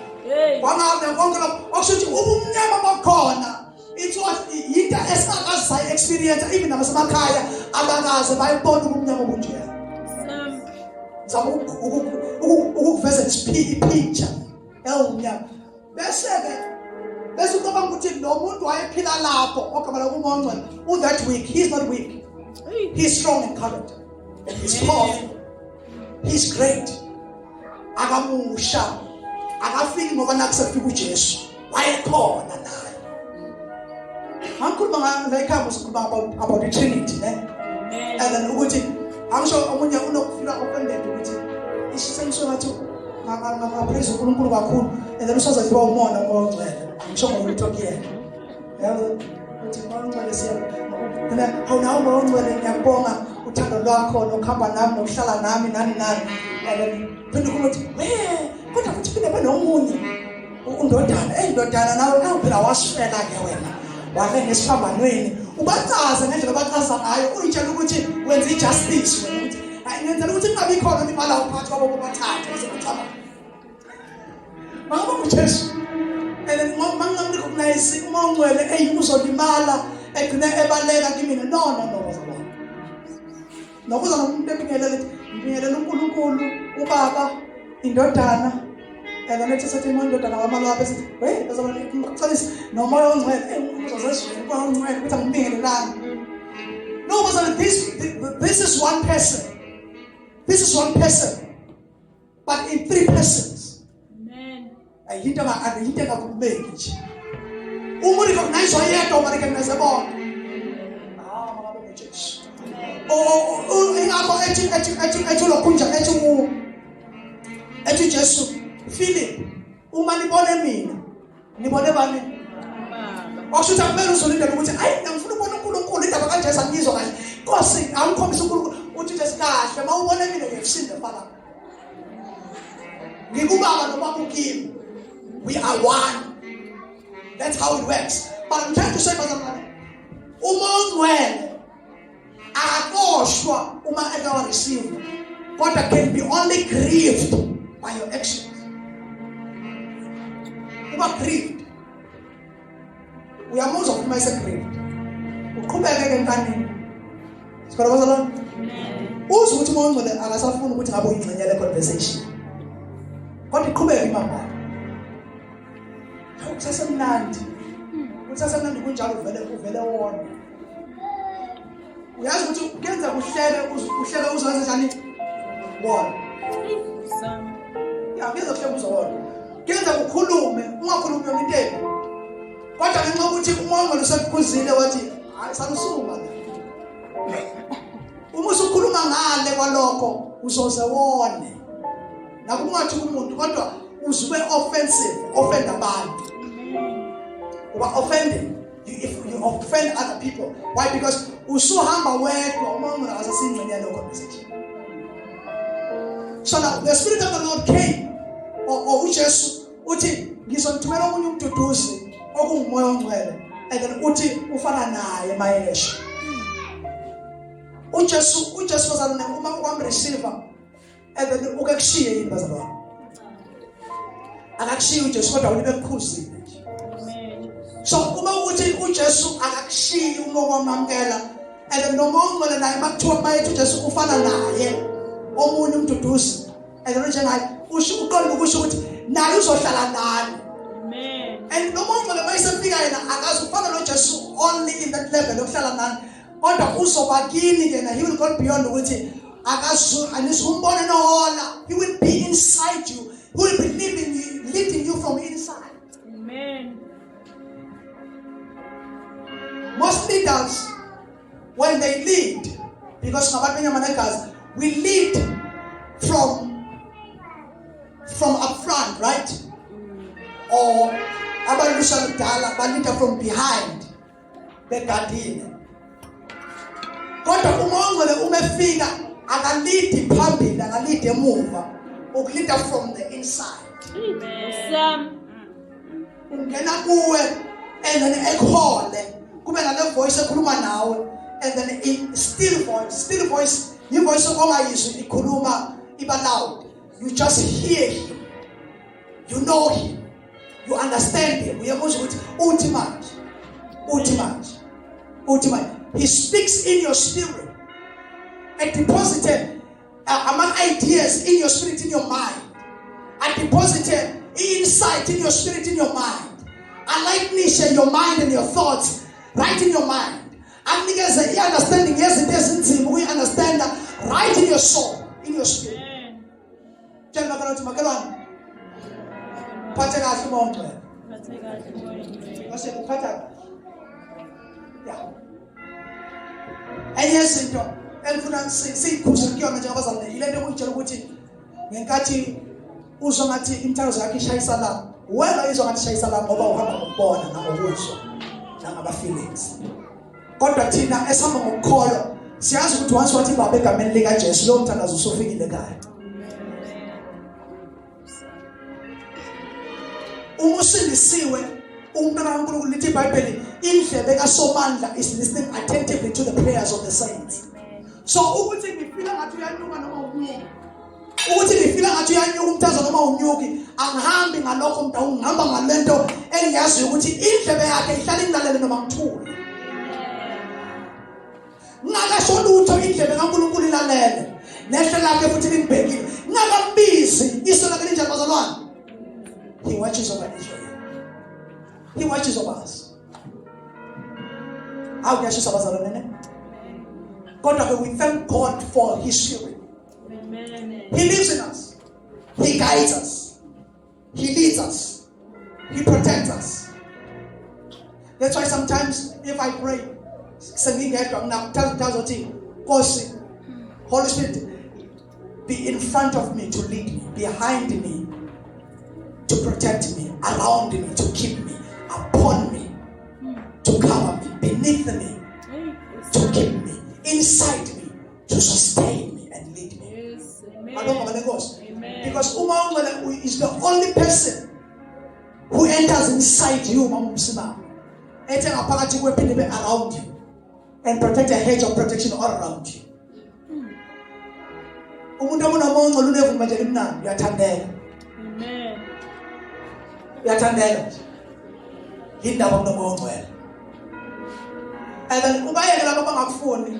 Speaker 1: Wangakabi konke lokho okusho ukuthi ubumnyama bakhona. It was into esakazayo experience even namasemakhaya abakaze bayibona ubumnyama obunje. Zamu ukuveza picture elumnyama. Bese ukuba ukuthi lo muntu wayephila lapho ogama lokumonqwa that weak, he's not weak. He's strong and courage. He's powerful. He's great. Akamusha akafiki ngoba nakufika uJesu wayekhona naye angikhuluma like about the Trinity,
Speaker 2: Amen.
Speaker 1: and then ukuthi angisho omunye unokufika offended ukuthi isengisho ngathi ngaphezulu uNkulunkulu kakhulu, and then usoze kuba umona ongcwele. Angisho ngokuthi yabo uthi ongcwele siyabona awunawo ongcwele, ngiyabonga uthando lwakho nokuhamba nami nokuhlala nami nani, and then phinde ukuthi kodwa futhi phinde benomunye undodana indodana nawe phela wasifela ke wena wake nesiphambanweni ubacaza ngendlela abacaza ngayo uyitshela ukuthi wenza ijustice wena ukuthi ngenzela ukuthi kungabi khona imibala uphathi kwabo bobathathu ezekuthama mama uJesu and mangingamrecognize uma ungcwele uzolimala egcine ebaleka kimina no bazalwane nokuza nomuntu ebingelela uNkulunkulu ubaba indodana and then it's a indodana wamalapha esithi bazalwane ngicela nomoya ongcwele uzozeshela uba ongcwele ukuthi angibingelelani. No, but this is one person. This is one person, but in three persons.
Speaker 2: Amen.
Speaker 1: I hit a kumeki. Umuri recognize yet or recognize about. Jesu Philip umani bone mina nibone bani washuthi akumele uzolinde ukuthi hayi ngifuna ukubona uNkulunkulu indaba kaJesu angizwa kahle Nkosi angikhombisa uNkulunkulu uthi lesikahle mawubone mina ngiyisinde Father ngikubaba nobaba ukimi we are one. That's how it works. But I'm trying to say bazalwane umongcwele akoshwa uma ekawa receive kodwa can be only grieved by your actions. Grieved. We are most of them grieved. Uqhubeke nkanini. Sikora bazalwane. Uthi ukuthi uMongcwele akasafuna ukuthi ngabe uyingxenye le conversation. Kodwa iqhubeke imamba. Usasemnandi. Usasemnandi kunjalo uvele wona. Uyazi ukuthi kuyenza uhlele uzazi njani? Wona. Ngiyeza kuhlele uzowona. Kuyenza ukukhulume ungakhulumi yona into kodwa ngenxa ukuthi uMongcwele usekukhuzile wathi hayi salusuma la uma usukhuluma ngale kwalokho uzoze wone nakungathi umuntu kodwa uzube offend abantu uba offending if you offend other people. Why? Because usuhamba wedwa uMongcwele akasasingxenye lo conversation. So now the Spirit of the Lord came or uJesu uthi ngizomthumela omunye umduduzi okungumoya ongcwele and then uthi ufana naye mayesha. uJesu bazalwane uma ukwamreceiver and then ukekushiye yini bazalwane akakushiye uJesu kodwa ulibe kukhuzile. So uma uthi uJesu akakushiye uma ukwamamkela and then noMongcwele naye makuthiwa bayethi uJesu ufana naye omunye umduduzi and then njengaye usho uqonda ukusho ukuthi naye uzohlala nani.
Speaker 2: Amen.
Speaker 1: And noMongcwele mayisefika yena akazufana noJesu only in that level yokuhlala nani kodwa uzobakini yena he will go beyond ukuthi anisumbone nohola. He will be inside you. He will be leading you from inside.
Speaker 2: Amen.
Speaker 1: Most leaders when they lead, because we lead from up front, right? Or lead from behind the garden. Kodwa uMongcwele umefika akalead phambili akalead emuva ukulead from the inside.
Speaker 2: Amen.
Speaker 1: Ungena kuwe and then ekhole kube nale voice ekhuluma nawe and then a still voice your voice ongayizwi ikhuluma iba loud. You just hear him, you know him, you understand him. Uyabuzwa ukuthi ultimate he speaks in your spirit and deposited among ideas in your spirit, in your mind, and deposited insight in your spirit, in your mind, and likeness in your mind and your thoughts right in your mind. And because the understanding, yes, it is, we understand that right in your soul, in your spirit. Yeah. Enye izinto engifuna siyikhuse kuyona njengabazalwane ile nto ukutshela ukuthi ngenkathi uzwa ngathi imithandazo yakhe ishayisa la wena izwa ngathi ishayisa la ngoba uhamba ngokubona nangokuzwa nangaba feelings kodwa thina esihamba ngokukholwa siyazi ukuthi once wathi baba egameni lika Jesu lo mthandazo usufikile ekhaya. Umusindisiwe umntwana kaNkulunkulu lithi iBhayibheli indlebe kaSomandla is listening attentively to the prayers of the saints. So ukuthi ngifila ngathi uyanyuka noma unyuki ukuthi ngifila ngathi uyanyuka umthandazo noma unyuki angihambi ngalokho mntu ngihamba ngalento engiyazi ukuthi indlebe yakhe ihlala ingilalele noma ngithule. Ngakasho lutho indlebe kaNkulunkulu ilalele nehle lakhe futhi lingibhekile ngakambizi iso lakhe linjani bazalwane. He watches over Israel. He watches over us. How can you say God, we thank God for His Spirit.
Speaker 2: Amen.
Speaker 1: He lives in us. He guides us. He leads us. He protects us. That's why sometimes if I pray, Holy Spirit, be in front of me to lead me, behind me to protect me, around me to keep me, upon me to cover me, beneath me to keep me, inside me to sustain me and lead me.
Speaker 2: Yes. Amen.
Speaker 1: Amen. Because Umar is the only person who enters inside you, around you, and protect a hedge of protection all around you. Amen. Yathandela indaba nomongcwele and then ubayekela baba ngakufuni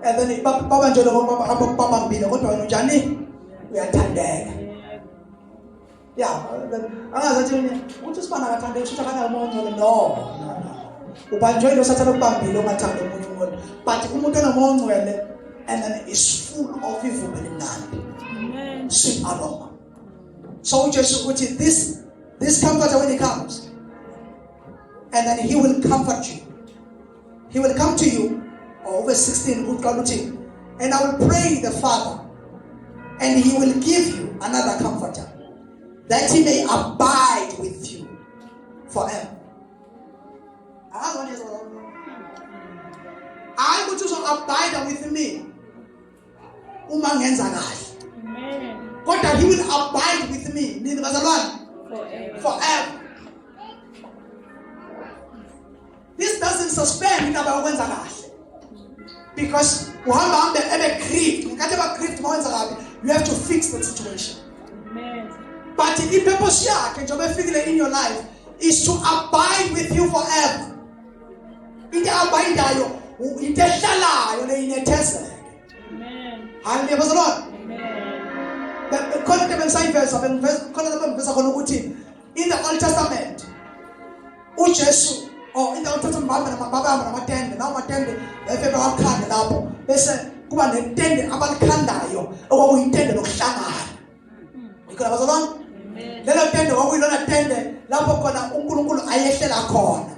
Speaker 1: and then baba nje lo baba mbile kodwa wena njani uyathandeka yeah angazathi uthi sibana akathandeka usho kana umongcwele no ubanjwe lo sathana kubambile ongathanda umuntu umuntu but umuntu onomongcwele and then is full of ivumela imnandi.
Speaker 2: Amen.
Speaker 1: Sweet aroma. So just ukuthi this comforter when he comes, and then he will comfort you. He will come to you, verse 16, and I will pray the Father, and he will give you another comforter, that he may abide with you forever. I want you to abide with me.
Speaker 2: Amen.
Speaker 1: God, that he will abide with me. Forever. This doesn't suspend because you have to fix the situation.
Speaker 2: Amen.
Speaker 1: But the purpose in your life is to abide with you forever.
Speaker 2: Amen.
Speaker 1: Hallelujah. In the Old Testament, uJesu or in the Old Testament baba namatende namatende efebe wakhanda lapho bese kuba netende abalikhandayo okwakuyitende lokuhlangana. Ikona bazalwane lelo tende kwakuyilona tende lapho khona uNkulunkulu ayehlela khona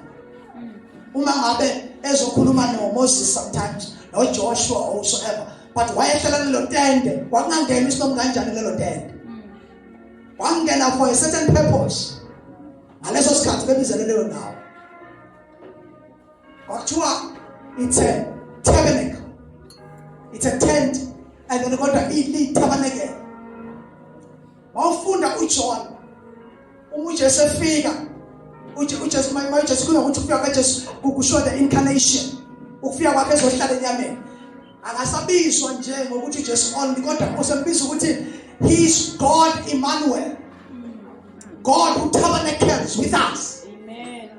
Speaker 1: uma ngabe ezokhuluma noMoses sometimes no Joshua or whosoever. But wayehlela lelo tende wakungangena isinom kanjani lelo tende wangena for a certain purpose ngaleso sikhathi bebizele leyo ndawo kwathiwa it's a tabernacle, it's a tent, and then kodwa i-tabernacle. Wafunda uJohn uJesu efika uJesu mayijesu kuya ukuthi ufika kaJesu kushow the incarnation ukufika kwakhe ezohlala enyameni akasabizwa nje ngokuthi Jesu only kodwa usembiza ukuthi he is God Emmanuel, God who tabernacles with us.
Speaker 2: Amen.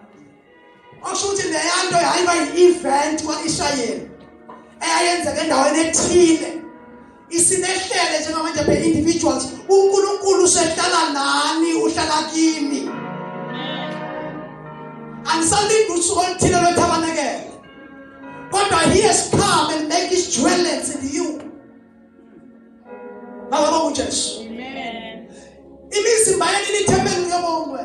Speaker 1: Ashuthi leyanto yayiba yi-event kwa-Israyeli eyayenzeka endaweni ethile isinehlele njengamanje pe-individuals uNkulunkulu usehlala nani uhlala kimi angisalindi usuku oluthile lwetabanekele kodwa he has come and make his dwellings in you. Baba uJesu.
Speaker 2: Amen.
Speaker 1: Imizimba yeni lithembele uyabongwe.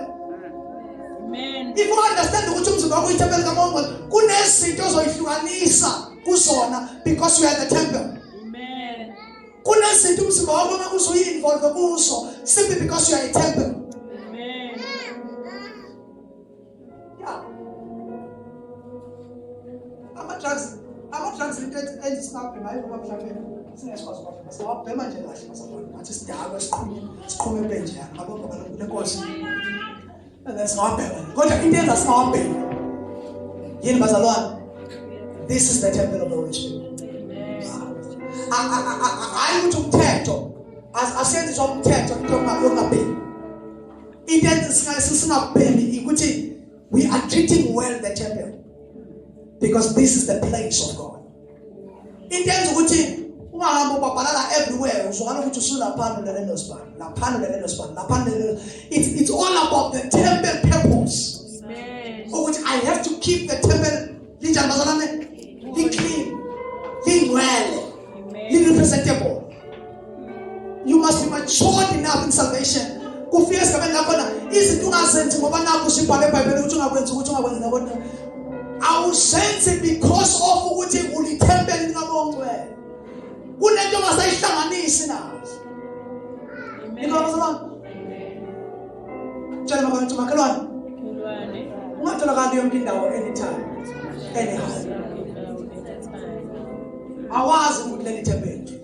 Speaker 2: Amen.
Speaker 1: If you understand ukuthi umzimba wakho ithempeli kaNkulunkulu kunezinto ozoyihlukanisa kuzona because you are the temple.
Speaker 2: Amen.
Speaker 1: Kunezinto umzimba wakho ongakuzuyi-involve kuzo simply because you are a temple.
Speaker 2: Amen.
Speaker 1: Yeah. Ama-drugs into endisinabhema yibo mhlawumbe singesikwazi ukubhema. Singawabhema nje kahle bazalwane. Ngathi sidakwe siqhume ebenjeyana. Ngabonga abantu lenkosi. Singawabhema. Kodwa into eyenza singawabhemi. Yini bazalwane? This is the temple of the Holy Spirit. Hayi ukuthi umthetho asenziswa umthetho into yokungabhemi. Into eyenza singabhemi ukuthi we are treating well the temple. Because this is the place of God. Into eyenza ukuthi ungahamba ubabhalala everywhere uzokala ukuthi usulaphana lelelo sibani laphana lelelo sibani laphana lelelo. It's all about the temple purpose. Ukuthi I have to keep the temple linjani bazalwane clean, lingcwele, li-representable. You must be matured enough in salvation. Kufika esigabeni lakhona izinto ungazenzi ngoba nakho usibhale eBhayibhelini ukuthi ungakwenzi kodwa awuzenzi because of ukuthi ulithempeli likaNkulunkulu. Kunento ongasayihlanganisi nazo. Into bazalwane. Tshela abantu makhelwane. Ungatholakala yonke indawo anytime. Anyhow. Awazi ukuthi leli thempeli.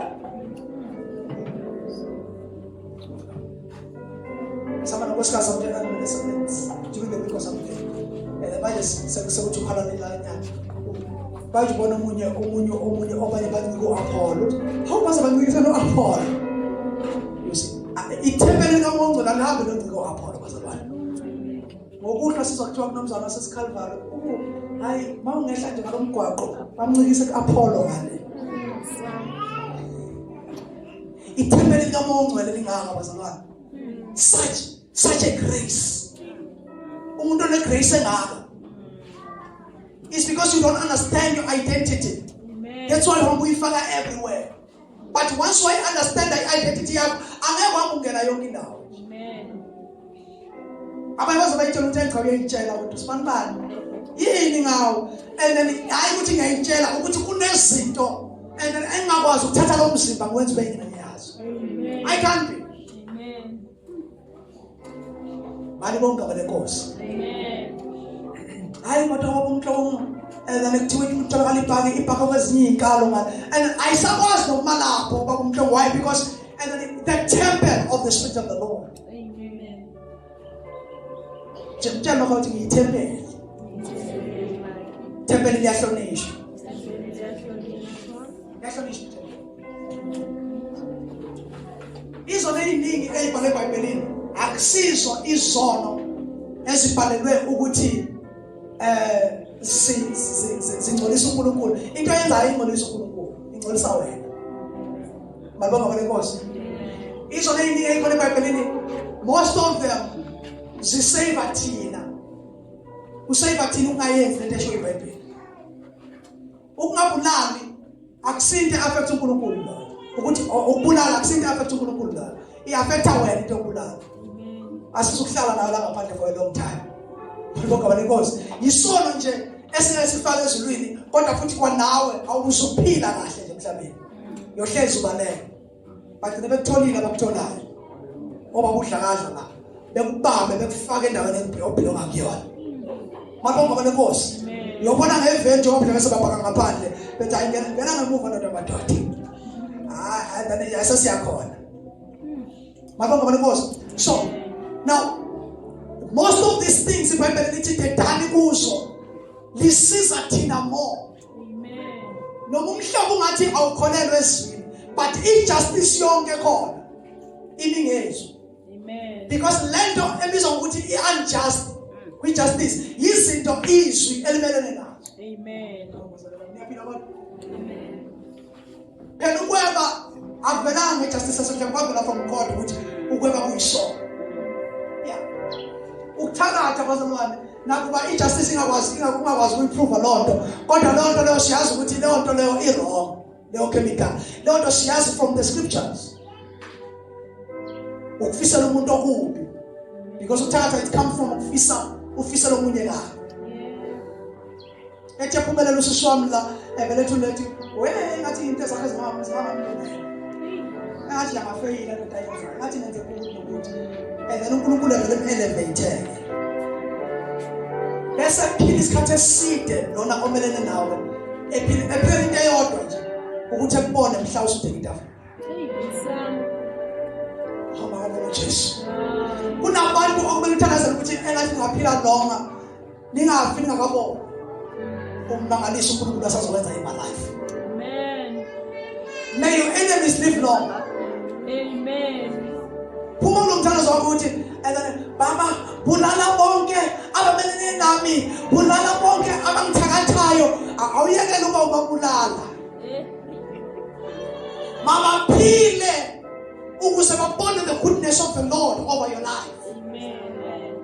Speaker 1: Sama nonkosikazi amtshela ngesebenzi. Njengoko because amtshela. Manje sekuthi ukhala nelanyana. Bayibona omunye obanye bancike uApollo. How baza bancike noApollo? You see, ithempeli likaNkulunkulu alihambe noncike uApollo bazalwane. Ngokuhla sizokuthiwa kunomzana sesiKalvari. Hayi mawungehla nje ngalomgwaqo bamncikise kuApollo ngale. Ithempeli likaNkulunkulu lingaka bazalwane. Such a grace. Umuntu onegrace engaka. It's because you don't understand your identity. Amen. That's why uyifaka everywhere. But once you understand the identity yakho, angeke wangena yonke indawo.
Speaker 2: Amen.
Speaker 1: Abanye bazobayitshela ukuthi engicabanga uyayitshela ukuthi sibanibani. Yini ngawo? And then hayi ukuthi ngiyayitshela ukuthi kunezinto and then engakwazi ukuthatha lo mzimba ngwenze ube yini yazo. I can't be.
Speaker 2: Amen.
Speaker 1: Bani bonke abalenkosi.
Speaker 2: Amen.
Speaker 1: Hayi kodwa wabonke and then kuthiwa utholakala ibhaka kwezinye inkalo ngale and ayisakwazi noma lapho bakumhlo. Why? Because and then the temple of the Spirit of the Lord.
Speaker 2: Amen.
Speaker 1: Njalo ukuthi ngiyithempeli. Tempeli liyahlonishwa. Liyahlonishwa. Izono eziningi ezibhalwe eBhayibhelini akusizo izono ezibhalelwe ukuthi singcolisa uNkulunkulu. Into eyenzayo ingcolisa uNkulunkulu, ingcolisa wena. Malibonga kwenkosi. Izono eziningi ezibhalwe eBhayibhelini most of them zisave thina. Usave thina ungayenzi lento esho iBhayibheli. Ukungabulali akusinte affect uNkulunkulu la. Ukuthi ukubulala akusinte affect uNkulunkulu la. I-affecta wena into yokubulala. Asisukuhlala nayo la ngaphandle for a long time. Malibonga kwenkosi. Yisono nje esingayisifaka ezulwini kodwa futhi kwanawe awuzuphila kahle nje emhlabeni. Yohlezi ubaleka. Bagcina bekutholile abakutholayo. Obabudlakadla la. Bekubambe bekufaka endaweni ebhilonga kuyona. Malibonga kwenkosi. Uyobona ngeventi ngoba bese babhaka ngaphandle bethi ayingena ngemuva nodwa madoda. Then yasasiyakhona. Malibonga kwenkosi. So now most of these things iBhayibheli lithi dedani kuzo lisiza thina more.
Speaker 2: Amen.
Speaker 1: Noma umhlobo ungathi awukholelwe ezweni but injustice yonke khona iningezwe.
Speaker 2: Amen.
Speaker 1: Because lento ebizwa ngokuthi i-unjust kwi-justice yizinto izwi elimelene nazo.
Speaker 2: Amen.
Speaker 1: Phela ukweba akuvelanga ngejustice yasemhlabeni kwavela from God ukuthi ukweba kuyisono. Yeah. Ukuthakatha bazalwane nakuba injustice ingakwazi ukuyiprove lonto kodwa lonto leyo siyazi ukuthi lonto leyo i-wrong leyo chemical lonto siyazi from the scriptures. Ukufisela umuntu okubi because uthakatha it comes from ufisa lomunye la. ethi yaphumelela usisi wami la evele thulethi wena ngathi into zakhe zingamamlungelo ngathi yamafeyila into ayenzayo ngathi nenze ukuthi evele uNkulunkulu evele elevate bese phila isikhathi eside lona omelene nawe ephila into eyodwa nje ukuthi ekubone mhla usudeka itafula Jesu. Kunabantu okumele uthandazele ukuthi engathi ngaphila longa ningafi ningakabona ummangalisa uNkulunkulu asazokwenza in my life.
Speaker 2: Amen.
Speaker 1: May your enemies live long.
Speaker 2: Amen.
Speaker 1: Phuma kulomthandazo wakho uthi baba bulala bonke abamelene nami bulala bonke abangithakathayo awuyekele uba ubabulala. Mama phile ukuze babone the goodness of the Lord over your life.
Speaker 2: Amen.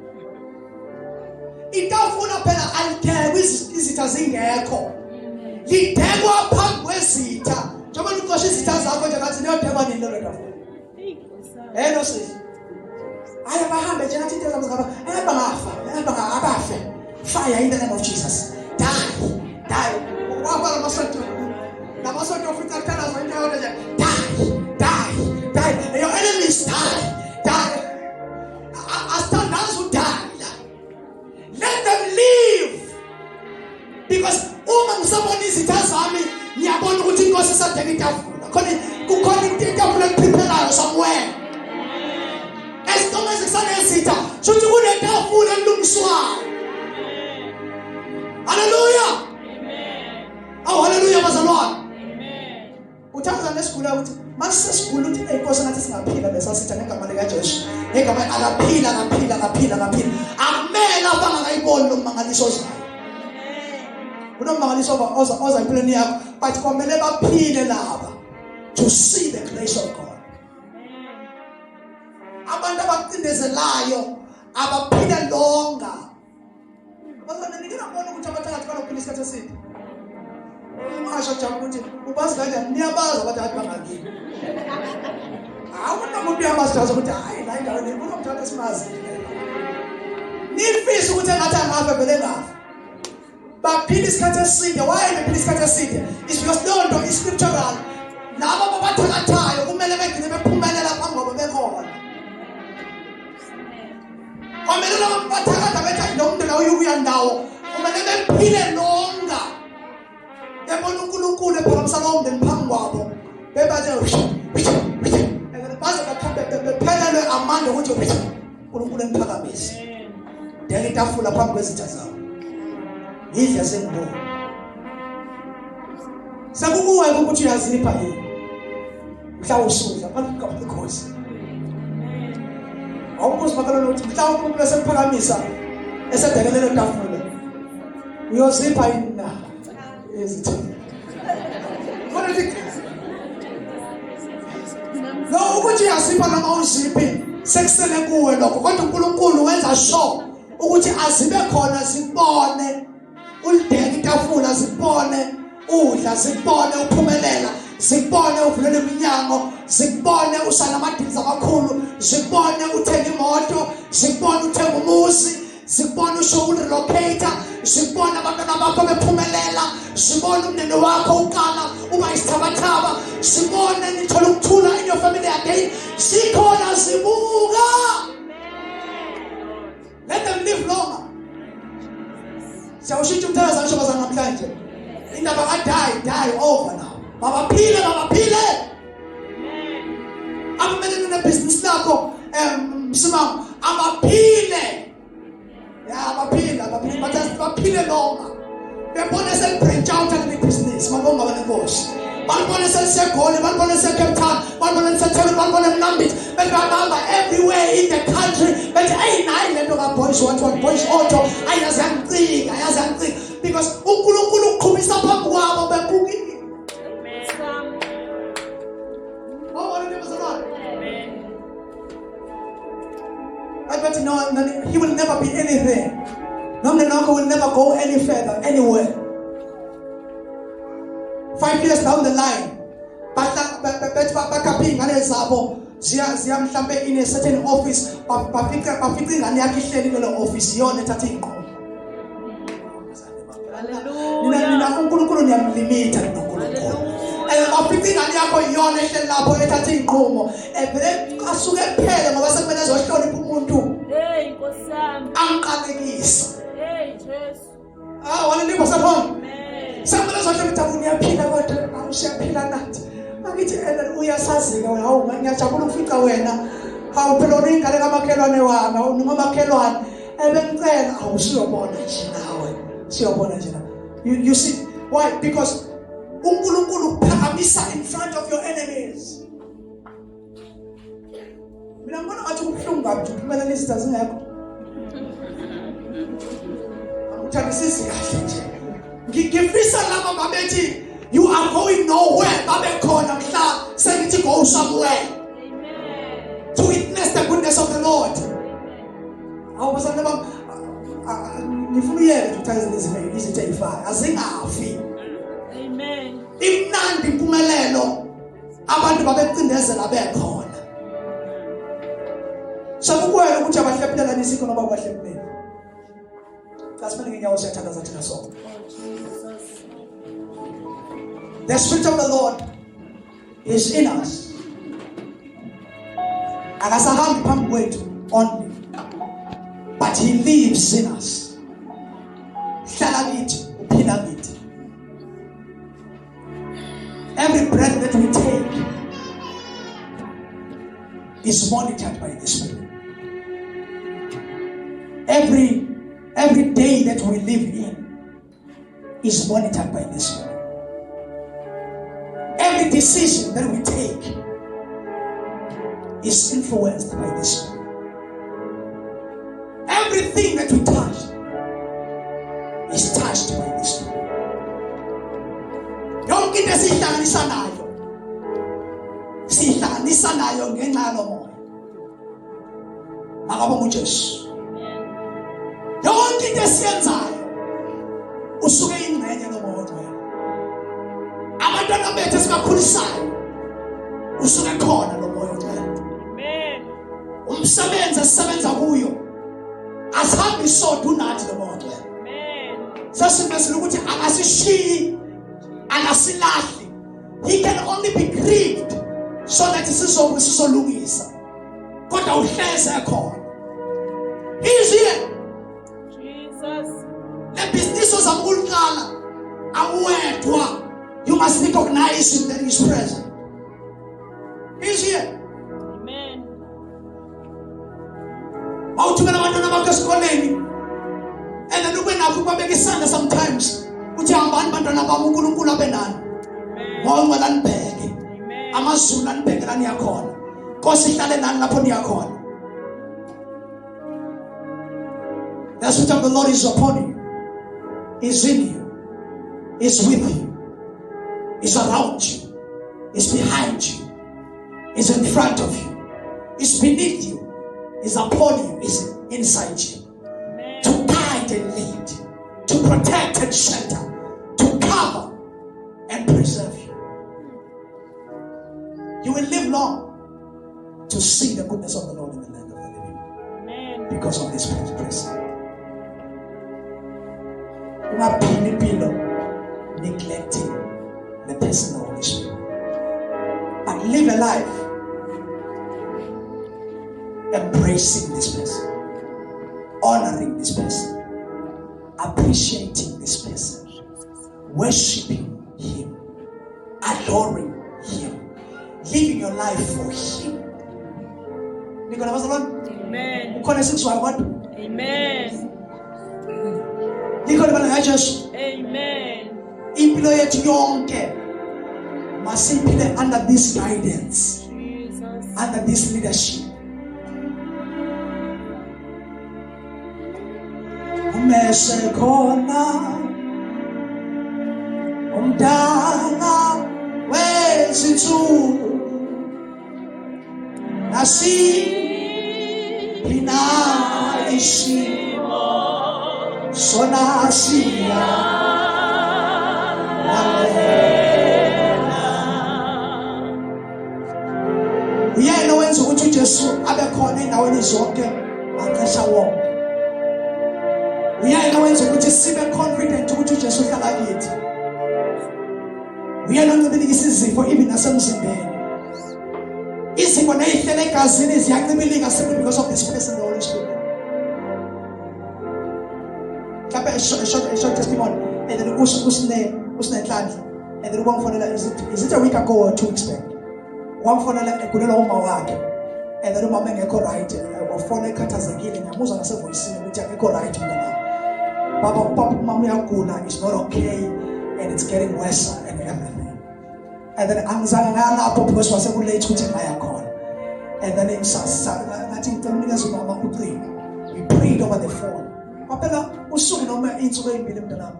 Speaker 1: Itafuna phela alikhe izitha zingekho. Lidekwa phambi kwezitha. Njengoba uqosha izitha zakho nje ngathi niyodekwa nini lelo tafula. Hello sis. Aya bahambe nje ngathi into zabo ngafa. Abafe. Fire in the name of Jesus. Die. Wabala masonto. Namasonto futhi kana zonke yona nje. Die. Your enemies die. I stand as who die. Let them live. Because someone is itazami ngiyabona ukuthi inkosi isadeka itafula. Kukhona itafula epreparayo somewhere. Esitoma sesanesitha. Shothi kunetafula elungiswayo. Hallelujah. Amen. Oh hallelujah bazalwane. Amen. Uthanza nesigula ukuthi masisesigula uthi inkosi nathi singaphila bese sitha ngegama lika Jesu. Ngegama akaphila. Amela bangakayiboni lo mangaliso zayo. Unomangaliso oza empilweni yakho but kwamele baphile laba to see the grace of God. Abantu abacindezelayo abaphile longa. Bazana nikina bona ukuthi abathakathi banophila isikhathi eside. Masho jabu ukuthi ubazi kanjani niyabaza abathakathi bangakini. Awuna umuntu uyamazi ukuthi hayi la indawo le unomthatha simazi. Nifisa ukuthi engathi angafa vele ngafa. Baphila isikhathi eside. Why bephila isikhathi eside? It's because lonto is scriptural. Laba abathakathayo kumele begcine bephumelela phambi kwabo bekhona. Kwamele laba abathakatha bethi nomuntu la uyukuya ndawo kumele bephile longa. Yabona uNkulunkulu ephakamisana umndeni phambi kwabo. Bebathi baze bephelelwe amandla ukuthi uNkulunkulu emphakamise. Deka itafula phambi kwezitha zabo. Yidla sengibona. Sekukuwe ukuthi uyazipha yini. Mhlawumbe usudla phambi kwaBukhosi. Awukhosi bakalona ukuthi mhlawumbe uNkulunkulu esemphakamisa esedekelele itafula. Uyozipha yini na? Ezithe. Lo ukuthi uyazipha noma uziphi sekusele kuwe lokho kodwa uNkulunkulu wenza sure ukuthi azibe khona zibone ulideka itafula zibone udla zibone uphumelela zibone uvulele iminyango zibone usana amadili amakhulu zibone uthenga imoto zibone uthenga umuzi zibone usho relocate zibone abantwana bakho bephumelela zibone umndeni wakho uqala uba isithabathaba zibone nithola ukuthula in your family again sikhona zibuka. Let them live longer. Siyawushintsha umthandazo ngisho bazana namhlanje. Indaba die over now. Babaphile. Abamelene nebusiness lakho msimama abaphile. Yeah, baphile longer. Bebona selibranch out and make business. Mabonga banenkosi. Balibona selisegoli, balibona seCape Town, balibona seThekwini, balibona eMnambithi. Bebahamba everywhere in the country. Bethi hey nayi lento kaBoys what Boys Auto ayazi angicika. Because uNkulunkulu uqhubisa phambi kwabo bebukile. Amen. Oh, what is it? Amen. I bet you know he will never be anything. Nomnenako will never go any further anywhere. 5 years down the line, bakaphi ngane zabo ziya mhlambe in a certain office bafika ingane yakhe ihleli kule office yona ethatha inqobo. Hallelujah. uNkulunkulu niyamlimita noNkulunkulu. Mafithi ingane yakho iyona ehleli lapho ethatha inqumo evele asuke ephele ngoba sekumele ezohlonipha umuntu.
Speaker 2: Nkosi yami.
Speaker 1: Angiqalekisa.
Speaker 2: Jesu.
Speaker 1: Wena libo saphona.
Speaker 2: Amen.
Speaker 1: Sekumele ezohlonipha umuntu uyaphila kodwa awusiyaphila nathi. Akithi uyasazi ke wena hawu ngiyajabula ukufica wena. Hawu phela ingane kamakhelwane wami ngomakhelwane ebengicela awusiyobona nje nawe. Siyobona nje na. You see why? Because uNkulunkulu uphakamisa in front of your enemies. Mina ngibona ngathi kubuhlungu kabi ukuphumela lezi zingekho. Angithandisisi kahle nje. Ngifisa laba babethi you are going nowhere babekhona mhla sengithi go somewhere.
Speaker 2: Amen.
Speaker 1: To witness the goodness of the Lord. Awu basana bam ngifuna uyeke ukuthayiza lezi izinto ezifana azingafi.
Speaker 2: Amen.
Speaker 1: Imnandi impumelelo abantu babecindezela bekhona. Sakukwela ukuthi abahlephulelana isiko noma abahlephulele. Kasimele ngenyawo siyathandaza thina sonke. The Spirit of the Lord is in us. Akasahambi phambi kwethu only, but He lives in us. Hlala kithi, uphila kithi. Every breath that we take is monitored by the Spirit. Every day that we live in is monitored by the Spirit. Every decision that we take is influenced by the Spirit. Everything that we touch is touched by the Spirit. Yonke into sihlanganisa nayo ngenxa yalo moya. Makabonga uJesu. Yonke into esiyenzayo usuke ingcenye lo moya. Abantwana bethu esibakhulisayo usuke khona lo moya wena.
Speaker 2: Amen.
Speaker 1: Umsebenzi esisebenza kuyo asihambi sodwa unathi lo moya wena.
Speaker 2: Amen.
Speaker 1: Sasimesela ukuthi akasishiyi akasilahli. He can only be grieved so that sizolungisa. Kodwa uhleze khona. He is here.
Speaker 2: Jesus.
Speaker 1: Le business ozamkuqala awedwa. You must recognize Him that He is present. He is here.
Speaker 2: Amen.
Speaker 1: Mawuthumela abantwana bakho esikoleni. And then ube nakho babeka isandla sometimes. Uthi hambani bantwana bami uNkulunkulu abe nani. Ngoba lanibheke. Amazulu anibheke la niyakhona. Nkosi ihlale nani lapho niyakhona. The Spirit of the Lord is upon you. Is in you. Is with you. Is around you. Is behind you. Is in front of you. Is beneath you. Is upon you. Is inside you.
Speaker 2: Amen.
Speaker 1: To guide and lead. To protect and shelter. To cover and preserve you. You will live long to see the goodness of the Lord in the land of the living.
Speaker 2: Amen.
Speaker 1: Because of this grace. Ungaphili impilo neglecting the person of the Holy Spirit. But live a life embracing this person, honoring this person, appreciating this person, worshiping Him, adoring Him, living your life for Him.
Speaker 2: Amen.
Speaker 1: Amen.
Speaker 2: Amen.
Speaker 1: Impilo yethu yonke masiphile under this guidance,
Speaker 2: Jesus.
Speaker 1: under this leadership. Umese khona umdala wezinsuku nasiphi isimo sona siya uyena wenza ukuthi uJesu abe khona endaweni zonke maxesha wonke. Uyena wenza ukuthi sibe confident ukuthi uJesu uhlala kithi. Uyanoncibilikisa izifo even nasemzimbeni. Izifo nezihlele egazini ziyancibilika simply because of this person, the Holy Spirit. A short testimony. And then usinenhlanhla. And then wamfonela, is it a week ago or 2 weeks back? Wamfonela ekulela uma wakhe. And then umama engekho right. Wafona ekhathazekile ngiyamuzwa nasevoicini ukuthi akekho right mntana. Baba mama uyagula, is not okay, and it's getting worse and everything. And then angizange ngalapho because wasekulate ukuthi ngaya khona. And then ngathi ngicela unikeze umama ucingo. We prayed over the phone. Phela usuku noma insuku ezimbili mntanami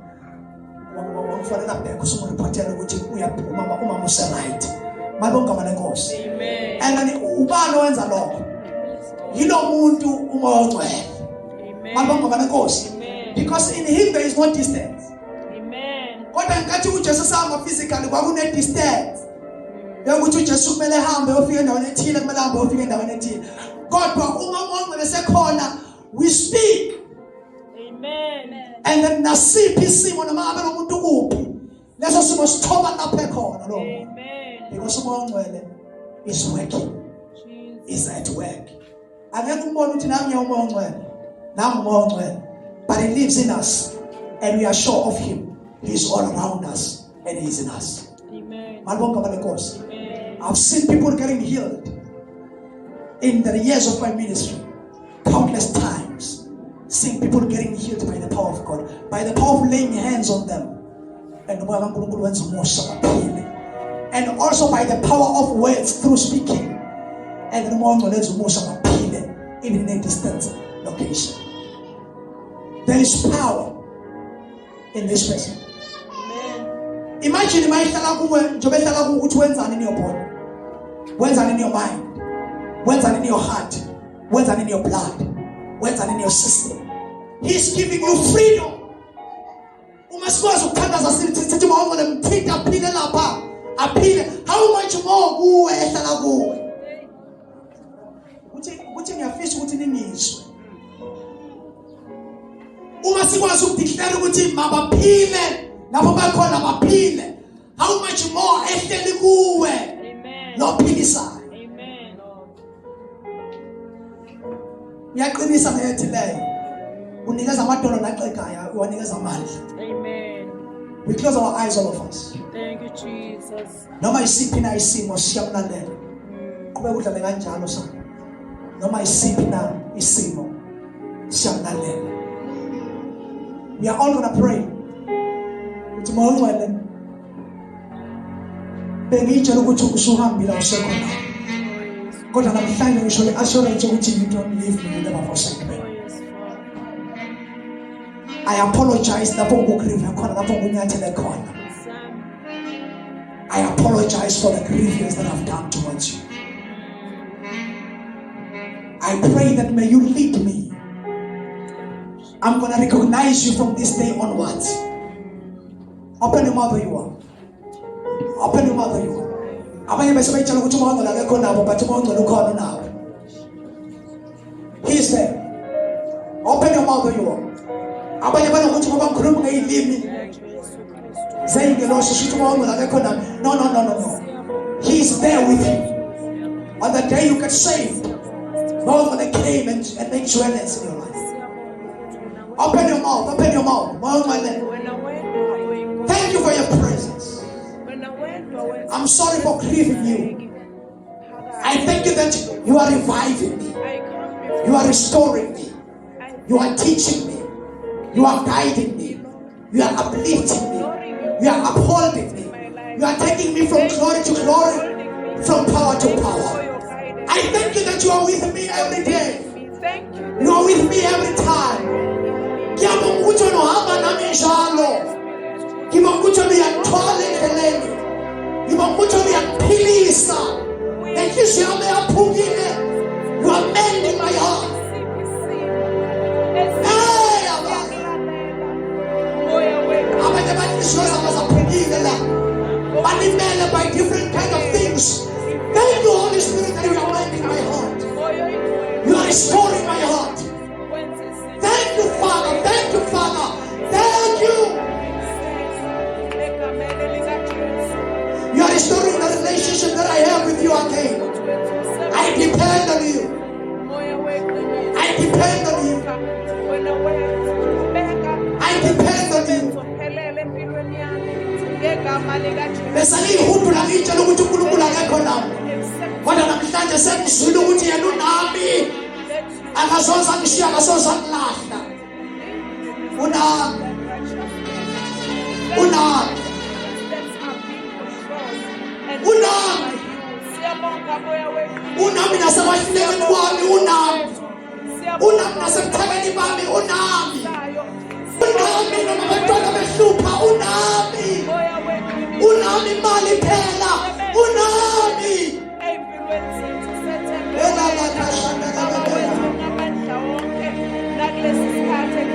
Speaker 1: wamfonela back usumreportela ukuthi umama useright malibonga malenkosi.
Speaker 2: Amen.
Speaker 1: And then ubani owenza lokho yilo muntu umoya ongcwele. Malibonga malenkosi. Because in him there is no distance.
Speaker 2: Amen.
Speaker 1: Kodwa nkathi uJesu sahamba physically kwakune distance yokuthi uJesu kumele ehambe ofike endaweni ethile kumele ahambe ofike endaweni ethile. Kodwa uma ongcwele sekhona we speak.
Speaker 2: Amen.
Speaker 1: And then nasiphi isimo noma abe nomuntu kuphi leso simo sithoba lapha ekhona lo.
Speaker 2: Amen.
Speaker 1: Because umoya ongcwele is working.
Speaker 2: Jesus.
Speaker 1: Is at work. Angeke umbone ukuthi nami umoya ongcwele. Nami umoya ongcwele. But he lives in us and we are sure of him. He is all around us and he is in us.
Speaker 2: Amen.
Speaker 1: Malibonga malenkosi.
Speaker 2: Amen.
Speaker 1: I've seen people getting healed in the years of my ministry. Countless times. Seeing people getting healed by the power of God, by the power of laying hands on them, and also by the power of words through speaking, and even in a distant location. There is power in this person.
Speaker 2: Amen.
Speaker 1: Imagine in your body, wenzani in your mind, wenzani in your heart, wenzani in your blood, wenzani in your system. He's giving you freedom. Umasikwazi ukuthandaza sithi mawongole mthinta aphile lapha aphile. How much more kuwe ehlala kuwe? Uthi ngiyafisa ukuthi ningizwe. Uma sikwazi ukudeclare ukuthi mabaphile lapho bakhona baphile. How much more ehleli kuwe?
Speaker 2: Amen.
Speaker 1: Lophilisayo.
Speaker 2: Amen.
Speaker 1: Uyaqinisa nethi leyo. Unikeza amadolo naxekaya uwanikeza amandla.
Speaker 2: Amen.
Speaker 1: We close our eyes, all of us.
Speaker 2: Thank you, Jesus.
Speaker 1: Noma isiphi na isimo siyamlalela. Kube kudlale kanjalo sana. Noma isiphi na isimo siyamlalela. We are all gonna pray. Uthi mawongcwele. Bengitshela ukuthi usuhambile usekhona. Kodwa namhlanje ngisho le assurance ukuthi you don't leave me, you never forsake me. I apologize lapho ngokugrieve khona lapho ngunyathele khona. I apologize for the grievance that I've done towards you. I pray that may you lead me. I'm going to recognize you from this day onwards. Open your mouth where you are. Open your mouth where you are. Abanye bese bayitshela ukuthi umongo la akekho nabo but umongo ukhona nawe. He is there. Open your mouth where you are. Abanye banokuthi ngoba ngikhuluma ngezilimi zayingelosho ukuthi umongo la akekho nabo. No. He is there with you. On the day you get saved, God when came and make dwellings in your life. Open your mouth. Thank you for your presence. I'm sorry for grieving you. I thank you that you are reviving me. You are restoring me. You are teaching me. You are guiding me. You are uplifting me. You are upholding me. You are taking me from glory to glory, from power to power. I thank you that you are with me every day. You are with me every time. You are mending my heart. By different kind of things. Thank you, Holy Spirit, that you are mending my heart. You are restoring my heart. Thank you, Father. Thank you, Father. Thank you. relationship that I have with you again. I depend on you. I depend on you. I depend on you. Besaliyihumbula ngitshela ukuthi uNkulunkulu akekho nami. Kodwa namhlanje sengizwile ukuthi yena unami. Akasoze angishiya, akasoze angilahla. Unami. Unami. Unami. Unami nasebahlulekeni kwami, unami. Unami nasebuthakeni bami, unami. Unami noma abantwana behlupha, unami. Unami mali phela, unami.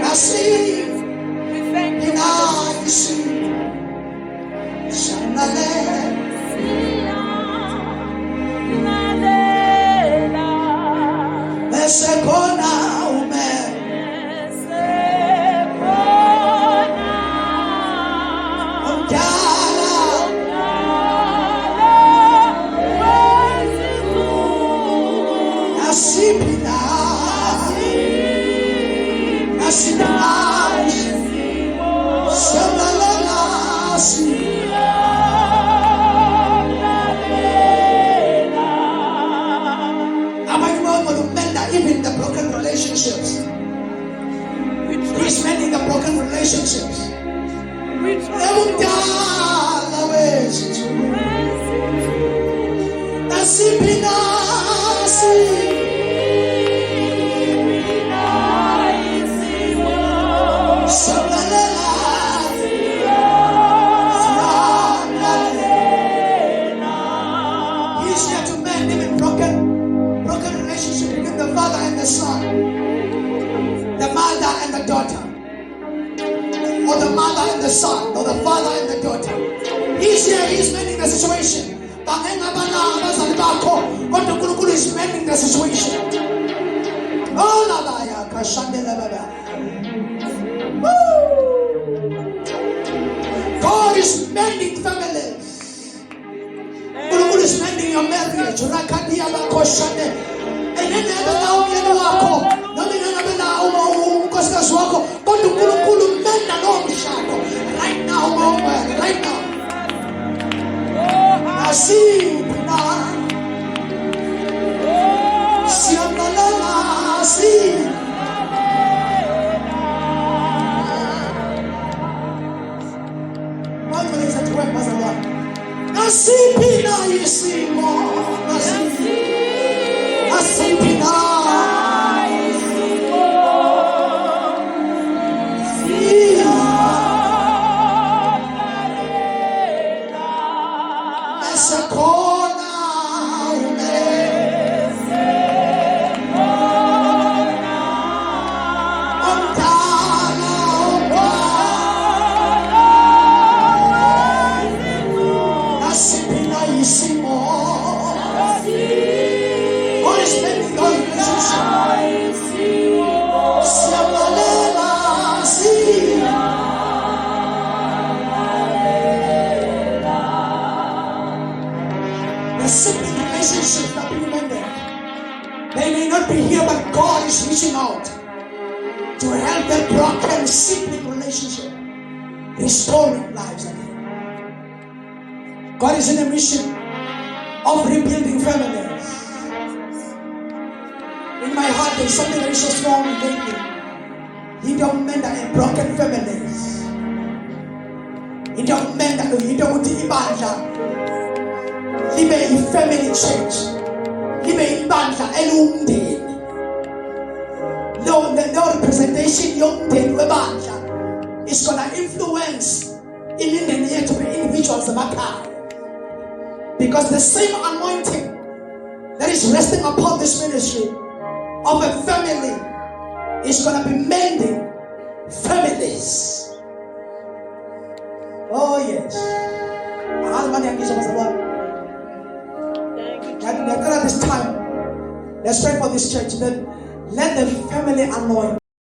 Speaker 1: Nasi, inasi, shanale. Mesekona ume. Even the broken relationships. He's mending the broken relationships. He's here to mend even broken relationship between the father and the son, the mother and the daughter, or the mother and the son, or the father and the daughter. He's here, he's mending the situation. God is mending the situation. Oh, God is mending families. God is mending your marriage. Rakadia bakoshane. Enene na umyeni wako. Nami na ukosikazi wako. God ukulu menda no mshako. Right now, right now. Asina. Siamala asina. What is it to work as a one? Nasipina isimo. Nasipina isimo. Mesakona relationships that we remember. They may not be here, but God is reaching out to help that broken, sibling relationship, restoring lives again. God is in a mission of rebuilding families. In my heart, there is something that is so strong within me. He don't mend broken families. He don't mend libe i-family church, libe ibandla elumndeni. No representation yomndeni webandla is gonna influence imindeni yethu be-individuals emakhaya, because the same anointing that is resting upon this ministry of a family is gonna be mending families. Oh yes. At this time, let's pray for this church. Then let the family anoint.